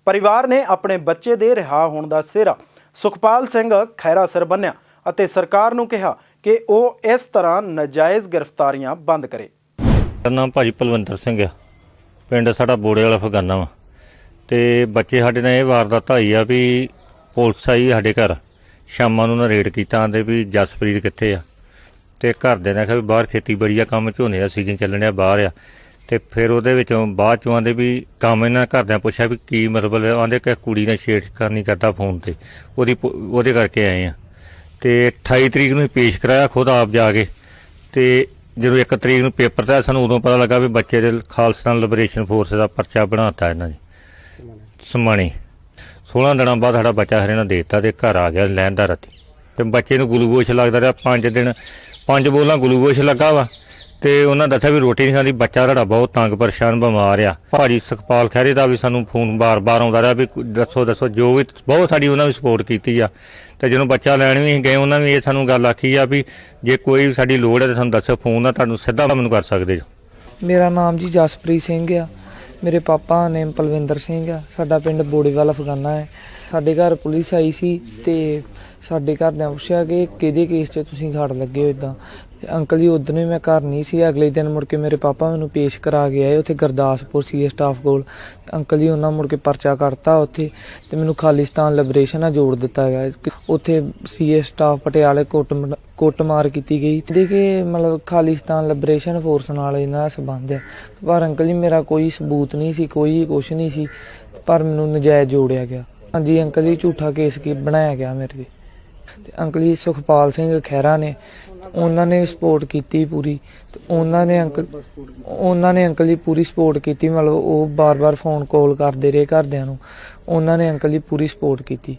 ਪਰਿਵਾਰ ਨੇ ਆਪਣੇ ਬੱਚੇ ਦੇ ਰਿਹਾ ਹੋਣ ਦਾ ਸਿਹਰਾ ਸੁਖਪਾਲ ਸਿੰਘ ਖਹਿਰਾ ਸਿਰ ਬੰਨ੍ਹਿਆ ਅਤੇ ਸਰਕਾਰ ਨੂੰ ਕਿਹਾ ਕਿ ਉਹ ਇਸ ਤਰ੍ਹਾਂ ਨਜਾਇਜ਼ ਗ੍ਰਿਫਤਾਰੀਆਂ ਬੰਦ ਕਰੇ।
ਮੇਰਾ ਨਾਮ ਭਾਜੀ ਪਲਵਿੰਦਰ ਸਿੰਘ ਆ, ਪਿੰਡ ਸਾਡਾ ਬੋੜੇ ਵਾਲਾ ਫਗਾਨਾ ਵਾ। ਤੇ ਬੱਚੇ ਸਾਡੇ ਨਾਲ ਇਹ ਵਾਰਦਾਤ ਹੋਈ ਆ ਵੀ ਪੁਲਿਸ ਆਈ ਸਾਡੇ ਘਰ, ਸ਼ਾਮਾਂ ਨੂੰ ਉਹਨਾਂ ਰੇਡ ਕੀਤਾ, ਆਂਦੇ ਵੀ ਜਸਪ੍ਰੀਤ ਕਿੱਥੇ ਆ। ਤੇ ਘਰਦਿਆਂ ਨੇ ਕਿਹਾ ਵੀ ਬਾਹਰ ਖੇਤੀਬਾੜੀ ਦਾ ਕੰਮ, ਝੋਨੇ ਦਾ ਸੀਜ਼ਨ ਚੱਲਣ ਡਿਆ, ਬਾਹਰ ਆ। ਤੇ ਫਿਰ ਉਹਦੇ ਵਿੱਚੋਂ ਬਾਅਦ ਚੋਂ ਆਂਦੇ ਵੀ ਕੰਮ, ਇਹਨਾਂ ਘਰਦਿਆਂ ਪੁੱਛਿਆ ਵੀ ਕੀ ਮਤਲਬ, ਆਂਦੇ ਕਿ ਕੁੜੀ ਨਾਲ ਛੇੜਖਾਨੀ ਕਰਦਾ ਫੋਨ ਤੇ, ਉਹਦੇ ਕਰਕੇ ਆਏ ਆ। ਤੇ 28 ਤਰੀਕ ਨੂੰ ਪੇਸ਼ ਕਰਾਇਆ ਖੁਦ ਆਪ ਜਾ ਕੇ। ਤੇ ਜਦੋਂ 1 ਤਰੀਕ ਨੂੰ ਪੇਪਰ ਤਾਂ ਸਾਨੂੰ ਉਦੋਂ ਪਤਾ ਲੱਗਾ ਵੀ ਬੱਚੇ ਦੇ ਖਾਲਿਸਤਾਨ ਲਿਬਰੇਸ਼ਨ ਫੋਰਸ ਦਾ ਪਰਚਾ ਬਣਾਤਾ ਇਹਨਾਂ ਨੇ ਸਮਾਣੇ। 16 ਦਿਨਾਂ ਬਾਅਦ ਸਾਡਾ ਬੱਚਾ ਹਰੇ ਨਾਲ ਦੇ ਦਿੱਤਾ ਤੇ ਘਰ ਆ ਗਿਆ ਲੈਣ ਦਾ ਰਾਤੀ। ਤੇ ਬੱਚੇ ਨੂੰ ਗਲੂਕੋਸ਼ ਲੱਗਦਾ ਰਿਹਾ 5 ਦਿਨ, 5 ਬੋਲਾਂ ਗਲੂਕੋਸ਼ ਲੱਗਾ ਵਾ। ਤੇ ਉਹਨਾਂ ਦੱਸਿਆ ਵੀ ਰੋਟੀ ਨਹੀਂ ਖਾਂਦੀ, ਬੱਚਾ ਸਾਡਾ ਬਹੁਤ ਤੰਗ ਪਰੇਸ਼ਾਨ ਬਿਮਾਰ ਆ। ਭਾਜੀ ਸੁਖਪਾਲ ਖਹਿਰੇ ਦਾ ਵੀ ਸਾਨੂੰ ਫੋਨ ਬਾਰ-ਬਾਰ ਆਉਂਦਾ ਰਿਹਾ ਵੀ ਦੱਸੋ, ਜੋ ਵੀ ਬਹੁਤ ਸਾਡੀ ਉਹਨਾਂ ਵੀ ਸਪੋਰਟ ਕੀਤੀ ਆ। ਤੇ ਜਦੋਂ ਬੱਚਾ ਲੈਣ ਵੀ ਗਏ, ਉਹਨਾਂ ਵੀ ਇਹ ਸਾਨੂੰ ਗੱਲ ਆਖੀ ਆ ਵੀ ਜੇ ਕੋਈ ਸਾਡੀ ਲੋੜ ਹੈ ਤਾਂ ਸਾਨੂੰ ਦੱਸੋ, ਫੋਨ ਨਾਲ ਤੁਹਾਨੂੰ ਸਿੱਧਾ ਮੈਨੂੰ ਕਰ ਸਕਦੇ ਜੋ।
ਮੇਰਾ ਨਾਮ ਜੀ ਜਸਪ੍ਰੀਤ ਸਿੰਘ ਆ, ਮੇਰੇ ਪਾਪਾ ਨੇਮ ਪਲਵਿੰਦਰ ਸਿੰਘ ਆ, ਸਾਡਾ ਪਿੰਡ ਬੋੜੇਵਾਲਾ ਫਗਾਨਾ ਹੈ। ਸਾਡੇ ਘਰ ਪੁਲਿਸ ਆਈ ਸੀ ਤੇ ਸਾਡੇ ਘਰਦਿਆਂ ਪੁੱਛਿਆ ਕਿ ਕਿਹਦੇ ਕੇਸ 'ਚ ਤੁਸੀਂ ਖੜ ਲੱਗੇ ਹੋ ਇੱਦਾਂ। ਅੰਕਲ ਜੀ ਉਦੋਂ ਵੀ ਮੈਂ ਘਰ ਨਹੀਂ ਸੀ, ਅਗਲੇ ਦਿਨ ਮੁੜ ਕੇ ਮੇਰੇ ਪਾਪਾ ਮੈਨੂੰ ਪੇਸ਼ ਕਰਾ ਕੇ ਆਏ ਉੱਥੇ ਗੁਰਦਾਸਪੁਰ ਸੀਏ ਸਟਾਫ ਕੋਲ। ਅੰਕਲ ਜੀ ਉਹਨਾਂ ਮੁੜ ਕੇ ਪਰਚਾ ਕੱਢਤਾ ਉੱਥੇ ਤੇ ਮੈਨੂੰ ਖਾਲਿਸਤਾਨ ਲਿਬਰੇਸ਼ਨ ਨਾਲ ਜੋੜ ਦਿੱਤਾ ਗਿਆ। ਉੱਥੇ ਸੀਏ ਸਟਾਫ ਪਟਿਆਲੇ ਕੁੱਟਮਾਰ ਕੀਤੀ ਗਈ ਤੇ ਕਿ ਮਤਲਬ ਖਾਲਿਸਤਾਨ ਲਿਬਰੇਸ਼ਨ ਫੋਰਸ ਨਾਲ ਇਹਨਾਂ ਦਾ ਸੰਬੰਧ ਹੈ। ਪਰ ਅੰਕਲ ਜੀ ਮੇਰਾ ਕੋਈ ਸਬੂਤ ਨਹੀਂ ਸੀ, ਕੋਈ ਕੁਛ ਨਹੀਂ ਸੀ, ਪਰ ਮੈਨੂੰ ਨਜਾਇਜ਼ ਜੋੜਿਆ ਗਿਆ। ਹਾਂਜੀ ਅੰਕਲ ਜੀ ਝੂਠਾ ਕੇਸ ਬਣਾਇਆ ਗਿਆ ਮੇਰੇ ਤੇ ਅੰਕਲ ਜੀ ਸੁਖਪਾਲ ਸਿੰਘ ਖਹਿਰਾ ਨੇ, ਉਹਨਾਂ ਨੇ ਸਪੋਰਟ ਕੀਤੀ ਪੂਰੀ। ਤੇ ਉਹਨਾਂ ਨੇ ਅੰਕਲ ਜੀ ਪੂਰੀ ਸਪੋਰਟ ਕੀਤੀ, ਮਤਲਬ ਉਹ ਬਾਰ-ਬਾਰ ਫੋਨ ਕਾਲ ਕਰਦੇ ਰਹੇ ਘਰਦਿਆਂ ਨੂੰ, ਉਹਨਾਂ ਨੇ ਅੰਕਲ ਜੀ ਪੂਰੀ ਸਪੋਰਟ ਕੀਤੀ।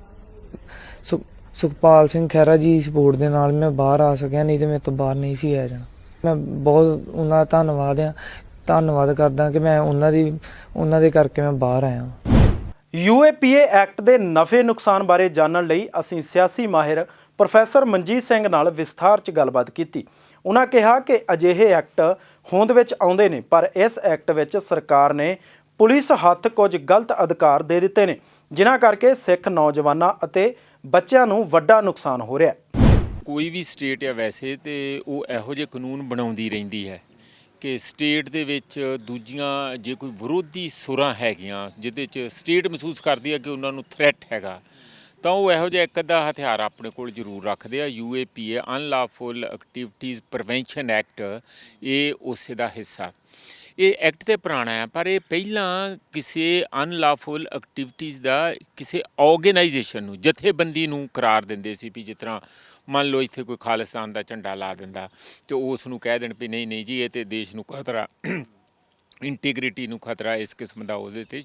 ਸੁਖਪਾਲ ਸਿੰਘ ਖਹਿਰਾ ਜੀ ਸਪੋਰਟ ਦੇ ਨਾਲ ਮੈਂ ਬਾਹਰ ਆ ਸਕਿਆ, ਨਹੀਂ ਤੇ ਮੇਰੇ ਤੋਂ ਬਾਹਰ ਨਹੀਂ ਸੀ ਆ ਜਾਣਾ। ਮੈਂ ਬਹੁਤ ਉਹਨਾਂ ਦਾ ਧੰਨਵਾਦ ਕਰਦਾ ਕਿ ਮੈਂ ਉਹਨਾਂ ਦੇ ਕਰਕੇ ਮੈਂ ਬਾਹਰ ਆਇਆ।
UAPA ਐਕਟ ਦੇ ਨਫੇ ਨੁਕਸਾਨ ਬਾਰੇ ਜਾਣਨ ਲਈ ਅਸੀਂ ਸਿਆਸੀ ਮਾਹਿਰ ਪ੍ਰੋਫੈਸਰ ਮਨਜੀਤ ਸਿੰਘ ਨਾਲ ਵਿਸਥਾਰ 'ਚ ਗੱਲਬਾਤ ਕੀਤੀ। ਉਹਨਾਂ ਕਿਹਾ ਕਿ ਅਜਿਹੇ ਐਕਟ ਹੋਂਦ ਵਿੱਚ ਆਉਂਦੇ ਨੇ, ਪਰ ਇਸ ਐਕਟ ਵਿੱਚ ਸਰਕਾਰ ਨੇ ਪੁਲਿਸ ਹੱਥ ਕੁਝ ਗਲਤ ਅਧਿਕਾਰ ਦੇ ਦਿੱਤੇ ਨੇ, ਜਿਨ੍ਹਾਂ ਕਰਕੇ ਸਿੱਖ ਨੌਜਵਾਨਾਂ ਅਤੇ ਬੱਚਿਆਂ ਨੂੰ ਵੱਡਾ ਨੁਕਸਾਨ ਹੋ ਰਿਹਾ।
ਕੋਈ ਵੀ ਸਟੇਟ ਆ ਵੈਸੇ ਤੇ ਉਹ ਇਹੋ ਜਿਹੇ ਕਾਨੂੰਨ ਬਣਾਉਂਦੀ ਰਹਿੰਦੀ ਹੈ ਕਿ ਸਟੇਟ ਦੇ ਵਿੱਚ ਦੂਜੀਆਂ ਜੇ ਕੋਈ ਵਿਰੋਧੀ ਸੁਰਾਂ ਹੈਗੀਆਂ ਜਿਹਦੇ 'ਚ ਸਟੇਟ ਮਹਿਸੂਸ ਕਰਦੀ ਹੈ ਕਿ ਉਹਨਾਂ ਨੂੰ ਥ੍ਰੈਟ ਹੈਗਾ, ਤਾਂ ਉਹ ਇਹੋ ਜਿਹਾ ਇੱਕ ਅੱਧਾ ਹਥਿਆਰ ਆਪਣੇ ਕੋਲ ਜ਼ਰੂਰ ਰੱਖਦੇ ਆ। UAPA unlawful activities prevention act ਇਹ ਉਸੇ ਦਾ ਹਿੱਸਾ। ਇਹ ਐਕਟ ਤੇ ਪੁਰਾਣਾ ਹੈ, ਪਰ ਇਹ ਪਹਿਲਾਂ ਕਿਸੇ ਅਨਲਾਫੁਲ ਐਕਟੀਵਿਟੀਜ਼ ਦਾ ਕਿਸੇ ਆਰਗੇਨਾਈਜੇਸ਼ਨ ਨੂੰ, ਜਥੇਬੰਦੀ ਨੂੰ ਕਰਾਰ ਦਿੰਦੇ ਸੀ ਵੀ ਜਿਸ ਤਰ੍ਹਾਂ ਮੰਨ ਲਓ ਇੱਥੇ ਕੋਈ ਖਾਲਿਸਤਾਨ ਦਾ ਝੰਡਾ ਲਾ ਦਿੰਦਾ ਤੇ ਉਸ ਨੂੰ ਕਹਿ ਦੇਣ ਵੀ ਨਹੀਂ ਨਹੀਂ ਜੀ ਇਹ ਤੇ ਦੇਸ਼ ਨੂੰ ਖਤਰਾ, ਇੰਟੀਗ੍ਰਿਟੀ ਨੂੰ ਖਤਰਾ, ਇਸ ਕਿਸਮ ਦਾ ਉਹਦੇ 'ਤੇ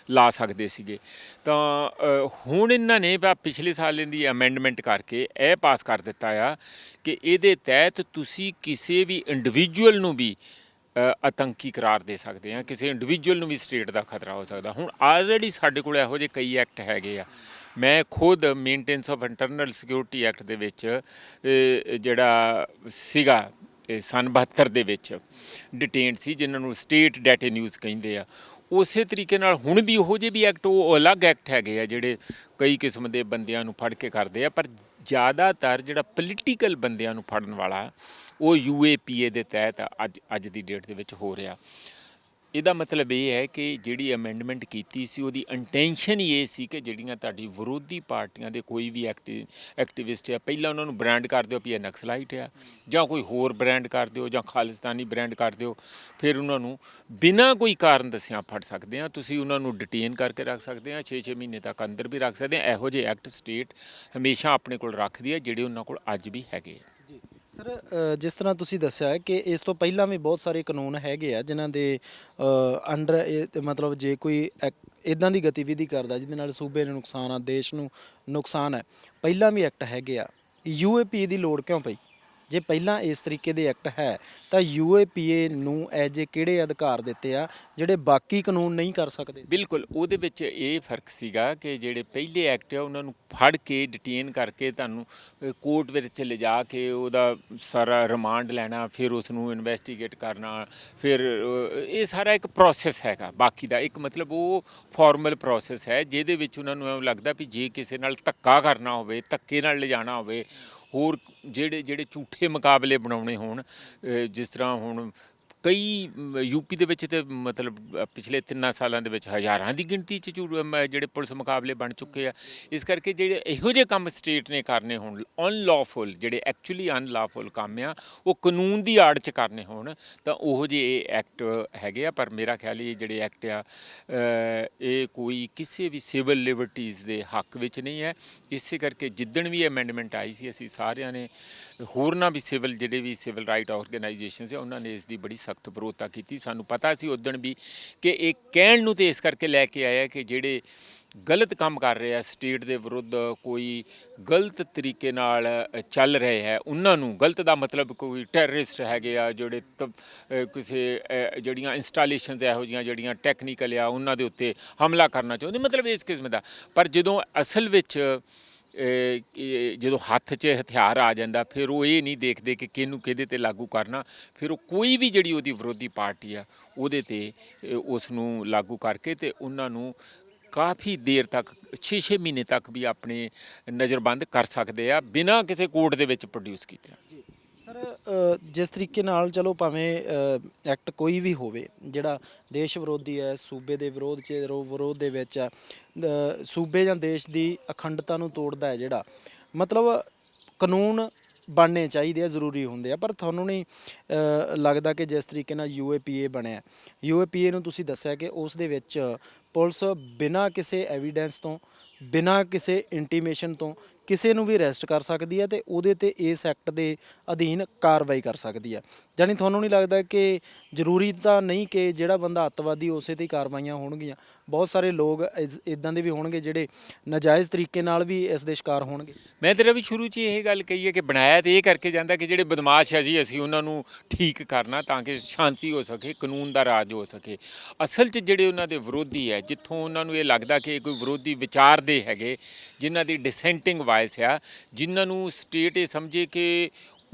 ਲਾ ਸਕਦੇ ਸੀਗੇ। ਤਾਂ ਹੁਣ ਇਹਨਾਂ ਨੇ ਪਿਛਲੇ ਸਾਲ ਇਹਦੀ ਅਮੈਂਡਮੈਂਟ ਕਰਕੇ ਇਹ ਪਾਸ ਕਰ ਦਿੱਤਾ ਆ ਕਿ ਇਹਦੇ ਤਹਿਤ ਤੁਸੀਂ ਕਿਸੇ ਵੀ ਇੰਡੀਵਿਜੂਅਲ ਨੂੰ ਵੀ ਆਤੰਕੀ ਕਰਾਰ ਦੇ ਸਕਦੇ ਆ, ਕਿਸੇ ਇੰਡੀਵਿਜੂਅਲ ਨੂੰ ਵੀ ਸਟੇਟ ਦਾ ਖਤਰਾ ਹੋ ਸਕਦਾ। ਹੁਣ ਆਲਰੇਡੀ ਸਾਡੇ ਕੋਲ ਇਹੋ ਜਿਹੇ ਕਈ ਐਕਟ ਹੈਗੇ ਆ। ਮੈਂ ਖੁਦ maintenance of internal security act ਦੇ ਵਿੱਚ ਜਿਹੜਾ ਸੀਗਾ ਸਨ 72 ਦੇ ਵਿੱਚ ਡਿਟੇਨਡ ਸੀ, ਜਿਨ੍ਹਾਂ ਨੂੰ ਸਟੇਟ ਡੈਟੇਨਿਊਜ਼ ਕਹਿੰਦੇ ਆ। ਉਸੇ ਤਰੀਕੇ ਨਾਲ ਹੁਣ ਵੀ ਉਹੋ ਜਿਹੇ ਵੀ ਐਕਟ, ਉਹ ਅਲੱਗ ਐਕਟ ਹੈਗੇ ਆ ਜਿਹੜੇ ਕਈ ਕਿਸਮ ਦੇ ਬੰਦਿਆਂ ਨੂੰ ਫੜ ਕੇ ਕਰਦੇ ਆ, ਪਰ ਜ਼ਿਆਦਾਤਰ ਜਿਹੜਾ ਪੋਲੀਟੀਕਲ ਬੰਦਿਆਂ ਨੂੰ ਫੜਨ ਵਾਲਾ ਉਹ UAPA ਦੇ ਤਹਿਤ ਅੱਜ ਦੀ ਡੇਟ ਦੇ ਵਿੱਚ ਹੋ ਰਿਹਾ। ਇਹਦਾ ਮਤਲਬ ਇਹ ਹੈ ਕਿ ਜਿਹੜੀ ਅਮੈਂਡਮੈਂਟ ਕੀਤੀ ਸੀ ਉਹਦੀ ਇੰਟੈਂਸ਼ਨ ਹੀ ਇਹ ਸੀ ਕਿ ਜਿਹੜੀਆਂ ਤੁਹਾਡੀ ਵਿਰੋਧੀ ਪਾਰਟੀਆਂ ਦੇ ਕੋਈ ਵੀ ਐਕਟਿਵਿਸਟ ਆ, ਪਹਿਲਾਂ ਉਹਨਾਂ ਨੂੰ ਬ੍ਰਾਂਡ ਕਰ ਦਿਓ ਵੀ ਇਹ ਨਕਸਲਾਈਟ ਆ, ਜਾਂ ਕੋਈ ਹੋਰ ਬ੍ਰਾਂਡ ਕਰ ਦਿਓ, ਜਾਂ ਖਾਲਿਸਤਾਨੀ ਬ੍ਰਾਂਡ ਕਰ ਦਿਓ। ਫਿਰ ਉਹਨਾਂ ਨੂੰ ਬਿਨਾਂ ਕੋਈ ਕਾਰਨ ਦੱਸਿਆ ਫੜ ਸਕਦੇ ਆ, ਤੁਸੀਂ ਉਹਨਾਂ ਨੂੰ ਡਿਟੇਨ ਕਰਕੇ ਰੱਖ ਸਕਦੇ ਆ, 6-6 ਮਹੀਨੇ ਤੱਕ ਅੰਦਰ ਵੀ ਰੱਖ ਸਕਦੇ ਆ। ਇਹੋ ਜਿਹੇ ਐਕਟ ਸਟੇਟ ਹਮੇਸ਼ਾ ਆਪਣੇ ਕੋਲ ਰੱਖਦੀ ਹੈ, ਜਿਹੜੇ ਉਹਨਾਂ ਕੋਲ ਅੱਜ ਵੀ ਹੈਗੇ ਆ।
ਸਰ, ਜਿਸ ਤਰ੍ਹਾਂ ਤੁਸੀਂ ਦੱਸਿਆ ਹੈ ਕਿ ਇਸ ਤੋਂ ਪਹਿਲਾਂ ਵੀ ਬਹੁਤ ਸਾਰੇ ਕਾਨੂੰਨ ਹੈਗੇ ਆ ਜਿਨ੍ਹਾਂ ਦੇ ਅੰਡਰ ਮਤਲਬ ਜੇ ਕੋਈ ਇਦਾਂ ਦੀ ਗਤੀਵਿਧੀ ਕਰਦਾ ਜਿਹਦੇ ਨਾਲ ਸੂਬੇ ਨੂੰ ਨੁਕਸਾਨ ਆ, ਦੇਸ਼ ਨੂੰ ਨੁਕਸਾਨ ਹੈ, ਪਹਿਲਾਂ ਵੀ ਐਕਟ ਹੈਗੇ ਆ। UAPA ਦੀ ਲੋੜ ਕਿਉਂ ਪਈ? ਜੇ ਪਹਿਲਾਂ ਇਸ ਤਰੀਕੇ ਦੇ ਐਕਟ ਹੈ ਤਾਂ UAPA ਨੂੰ ਐਜ ਕਿਹੜੇ ਅਧਿਕਾਰ ਦਿੱਤੇ ਆ ਜਿਹੜੇ ਬਾਕੀ ਕਾਨੂੰਨ ਨਹੀਂ ਕਰ ਸਕਦੇ?
ਬਿਲਕੁਲ, ਉਹਦੇ ਵਿੱਚ ਇਹ ਫਰਕ ਸੀਗਾ ਕਿ ਜਿਹੜੇ ਪਹਿਲੇ ਐਕਟ ਆ ਉਹਨਾਂ ਨੂੰ ਫੜ ਕੇ ਡਿਟੇਨ ਕਰਕੇ ਤੁਹਾਨੂੰ ਕੋਰਟ ਵਿੱਚ ਲਿਜਾ ਕੇ ਉਹਦਾ ਸਾਰਾ ਰਿਮਾਂਡ ਲੈਣਾ, ਫਿਰ ਉਸ ਨੂੰ ਇਨਵੈਸਟੀਗੇਟ ਕਰਨਾ, ਫਿਰ ਇਹ ਸਾਰਾ ਇੱਕ ਪ੍ਰੋਸੈਸ ਹੈਗਾ। ਬਾਕੀ ਦਾ ਇੱਕ ਮਤਲਬ ਉਹ ਫਾਰਮਲ ਪ੍ਰੋਸੈਸ ਹੈ ਜਿਹਦੇ ਵਿੱਚ ਉਹਨਾਂ ਨੂੰ ਐਂ ਲੱਗਦਾ ਵੀ ਜੇ ਕਿਸੇ ਨਾਲ ਧੱਕਾ ਕਰਨਾ ਹੋਵੇ, ਧੱਕੇ ਨਾਲ ਲਿਜਾਣਾ ਹੋਵੇ, ਹੋਰ ਜਿਹੜੇ ਝੂਠੇ ਮੁਕਾਬਲੇ ਬਣਾਉਣੇ ਹੋਣ, ਜਿਸ ਤਰ੍ਹਾਂ ਹੁਣ ਕਈ UP ਦੇ ਵਿੱਚ ਤੇ ਮਤਲਬ ਪਿਛਲੇ 3 ਸਾਲਾਂ ਦੇ ਵਿੱਚ ਹਜ਼ਾਰਾਂ ਦੀ ਗਿਣਤੀ 'ਚ ਜਿਹੜੇ ਪੁਲਿਸ ਮੁਕਾਬਲੇ ਬਣ ਚੁੱਕੇ ਆ। ਇਸ ਕਰਕੇ ਜਿਹੜੇ ਇਹੋ ਜਿਹੇ ਕੰਮ ਸਟੇਟ ਨੇ ਕਰਨੇ ਹੋਣ, ਅਨਲੌਫੁਲ ਜਿਹੜੇ ਐਕਚੁਅਲੀ ਅਨਲੌਫੁਲ ਕੰਮ ਆ, ਉਹ ਕਾਨੂੰਨ ਦੀ ਆੜ 'ਚ ਕਰਨੇ ਹੋਣ ਤਾਂ ਉਹੋ ਜਿਹੇ ਇਹ ਐਕਟ ਹੈਗੇ ਆ। ਪਰ ਮੇਰਾ ਖਿਆਲ ਇਹ ਜਿਹੜੇ ਐਕਟ ਆ ਇਹ ਕੋਈ ਕਿਸੇ ਵੀ ਸਿਵਲ ਲਿਬਰਟੀਜ਼ ਦੇ ਹੱਕ ਵਿੱਚ ਨਹੀਂ ਹੈ। ਇਸੇ ਕਰਕੇ ਜਿੱਦਣ ਵੀ ਅਮੈਂਡਮੈਂਟ ਆਈ ਸੀ, ਅਸੀਂ ਸਾਰਿਆਂ ਨੇ, ਹੋਰਨਾਂ ਵੀ ਜਿਹੜੇ ਵੀ ਸਿਵਲ ਰਾਈਟ ਆਰਗੇਨਾਈਜੇਸ਼ਨਸ ਆ, ਉਹਨਾਂ ਨੇ ਇਸ ਦੀ ਬੜੀ ਸਖਤ ਵਿਰੋਧਤਾ ਕੀਤੀ। ਸਾਨੂੰ ਪਤਾ ਸੀ ਉਦਣ ਵੀ ਕਿ ਇਹ ਕਹਿਣ ਨੂੰ ਤੇ ਇਸ ਕਰਕੇ ਲੈ ਕੇ ਆਇਆ ਕਿ ਜਿਹੜੇ ਗਲਤ ਕੰਮ ਕਰ ਰਹੇ ਆ, ਸਟੇਟ ਦੇ ਵਿਰੁੱਧ ਕੋਈ ਗਲਤ ਤਰੀਕੇ ਨਾਲ ਚੱਲ ਰਹੇ ਹੈ, ਉਹਨਾਂ ਨੂੰ, ਗਲਤ ਦਾ ਮਤਲਬ ਕੋਈ ਟੈਰਰਿਸਟ ਹੈਗੇ ਆ ਜਿਹੜੇ ਕਿਸੇ ਜਿਹੜੀਆਂ ਇੰਸਟਾਲੇਸ਼ਨਸ ਇਹੋ ਜਿਹੀਆਂ ਜਿਹੜੀਆਂ ਟੈਕਨੀਕਲ ਆ ਉਹਨਾਂ ਦੇ ਉੱਤੇ ਹਮਲਾ ਕਰਨਾ ਚਾਹੁੰਦੇ, ਮਤਲਬ ਇਸ ਕਿਸਮ ਦਾ। ਪਰ ਜਦੋਂ ਅਸਲ ਵਿੱਚ ਜਦੋਂ ਹੱਥ 'ਚ ਹਥਿਆਰ ਆ ਜਾਂਦਾ, ਫਿਰ ਉਹ ਇਹ ਨਹੀਂ ਦੇਖਦੇ ਕਿ ਕਿਹਨੂੰ ਕਿਹਦੇ 'ਤੇ ਲਾਗੂ ਕਰਨਾ, ਫਿਰ ਉਹ ਕੋਈ ਵੀ ਜਿਹੜੀ ਉਹਦੀ ਵਿਰੋਧੀ ਪਾਰਟੀ ਆ ਉਹਦੇ 'ਤੇ ਉਸ ਨੂੰ ਲਾਗੂ ਕਰਕੇ ਤੇ ਉਹਨਾਂ ਨੂੰ ਕਾਫੀ ਦੇਰ ਤੱਕ 6-6 ਮਹੀਨੇ ਤੱਕ ਵੀ ਆਪਣੇ ਨਜ਼ਰਬੰਦ ਕਰ ਸਕਦੇ ਆ ਬਿਨਾਂ ਕਿਸੇ ਕੋਰਟ ਦੇ ਵਿੱਚ ਪ੍ਰੋਡਿਊਸ ਕੀਤੇ।
ਸਰ, ਜਿਸ ਤਰੀਕੇ ਨਾਲ ਚਲੋ ਭਾਵੇਂ ਐਕਟ ਕੋਈ ਵੀ ਹੋਵੇ ਜਿਹੜਾ ਦੇਸ਼ ਵਿਰੋਧੀ ਹੈ, ਸੂਬੇ ਦੇ ਵਿਰੋਧ ਦੇ ਵਿੱਚ ਆ, ਸੂਬੇ ਜਾਂ ਦੇਸ਼ ਦੀ ਅਖੰਡਤਾ ਨੂੰ ਤੋੜਦਾ ਹੈ, ਜਿਹੜਾ ਮਤਲਬ ਕਾਨੂੰਨ ਬਣਨੇ ਚਾਹੀਦੇ ਆ, ਜ਼ਰੂਰੀ ਹੁੰਦੇ ਆ। ਪਰ ਤੁਹਾਨੂੰ ਨਹੀਂ ਲੱਗਦਾ ਕਿ ਜਿਸ ਤਰੀਕੇ ਨਾਲ UAPA ਬਣਿਆ, UAPA ਨੂੰ ਤੁਸੀਂ ਦੱਸਿਆ ਕਿ ਉਸ ਦੇ ਵਿੱਚ ਪੁਲਿਸ ਬਿਨਾਂ ਕਿਸੇ ਐਵੀਡੈਂਸ ਤੋਂ, ਬਿਨਾਂ ਕਿਸੇ ਇੰਟੀਮੇਸ਼ਨ ਤੋਂ ਕਿਸੇ ਨੂੰ ਵੀ ਅਰੈਸਟ ਕਰ ਸਕਦੀ ਹੈ ਤੇ ਉਹਦੇ 'ਤੇ ਇਸ ਐਕਟ ਦੇ ਅਧੀਨ ਕਾਰਵਾਈ ਕਰ ਸਕਦੀ ਹੈ। ਜਾਣੀ ਤੁਹਾਨੂੰ ਨਹੀਂ ਲੱਗਦਾ ਕਿ ਜ਼ਰੂਰੀ ਤਾਂ ਨਹੀਂ ਕਿ ਜਿਹੜਾ ਬੰਦਾ ਅੱਤਵਾਦੀ ਉਸੇ 'ਤੇ ਹੀ ਕਾਰਵਾਈਆਂ ਹੋਣਗੀਆਂ? ਬਹੁਤ ਸਾਰੇ ਲੋਕ ਇੱਦਾਂ ਦੇ ਵੀ ਹੋਣਗੇ ਜਿਹੜੇ ਨਾਜਾਇਜ਼ ਤਰੀਕੇ ਨਾਲ ਵੀ ਇਸ ਦੇ ਸ਼ਿਕਾਰ ਹੋਣਗੇ।
ਮੈਂ ਤੇਰਾ ਵੀ ਸ਼ੁਰੂ 'ਚ ਇਹ ਗੱਲ ਕਹੀ ਹੈ ਕਿ ਬਣਾਇਆ ਤੇ ਇਹ ਕਰਕੇ ਜਾਂਦਾ ਕਿ ਜਿਹੜੇ ਬਦਮਾਸ਼ ਹੈ ਜੀ, ਅਸੀਂ ਉਹਨਾਂ ਨੂੰ ਠੀਕ ਕਰਨਾ ਤਾਂ ਕਿ ਸ਼ਾਂਤੀ ਹੋ ਸਕੇ, ਕਾਨੂੰਨ ਦਾ ਰਾਜ ਹੋ ਸਕੇ। ਅਸਲ 'ਚ ਜਿਹੜੇ ਉਹਨਾਂ ਦੇ ਵਿਰੋਧੀ ਹੈ, ਜਿੱਥੋਂ ਉਹਨਾਂ ਨੂੰ ਇਹ ਲੱਗਦਾ ਕਿ ਕੋਈ ਵਿਰੋਧੀ ਵਿਚਾਰ ਦੇ ਹੈਗੇ, ਜਿਨ੍ਹਾਂ ਦੀ ਡਿਸੈਂਟਿੰਗ ਵਾਇਸ ਆ, ਜਿਨ੍ਹਾਂ ਨੂੰ ਸਟੇਟ ਇਹ ਸਮਝੇ ਕਿ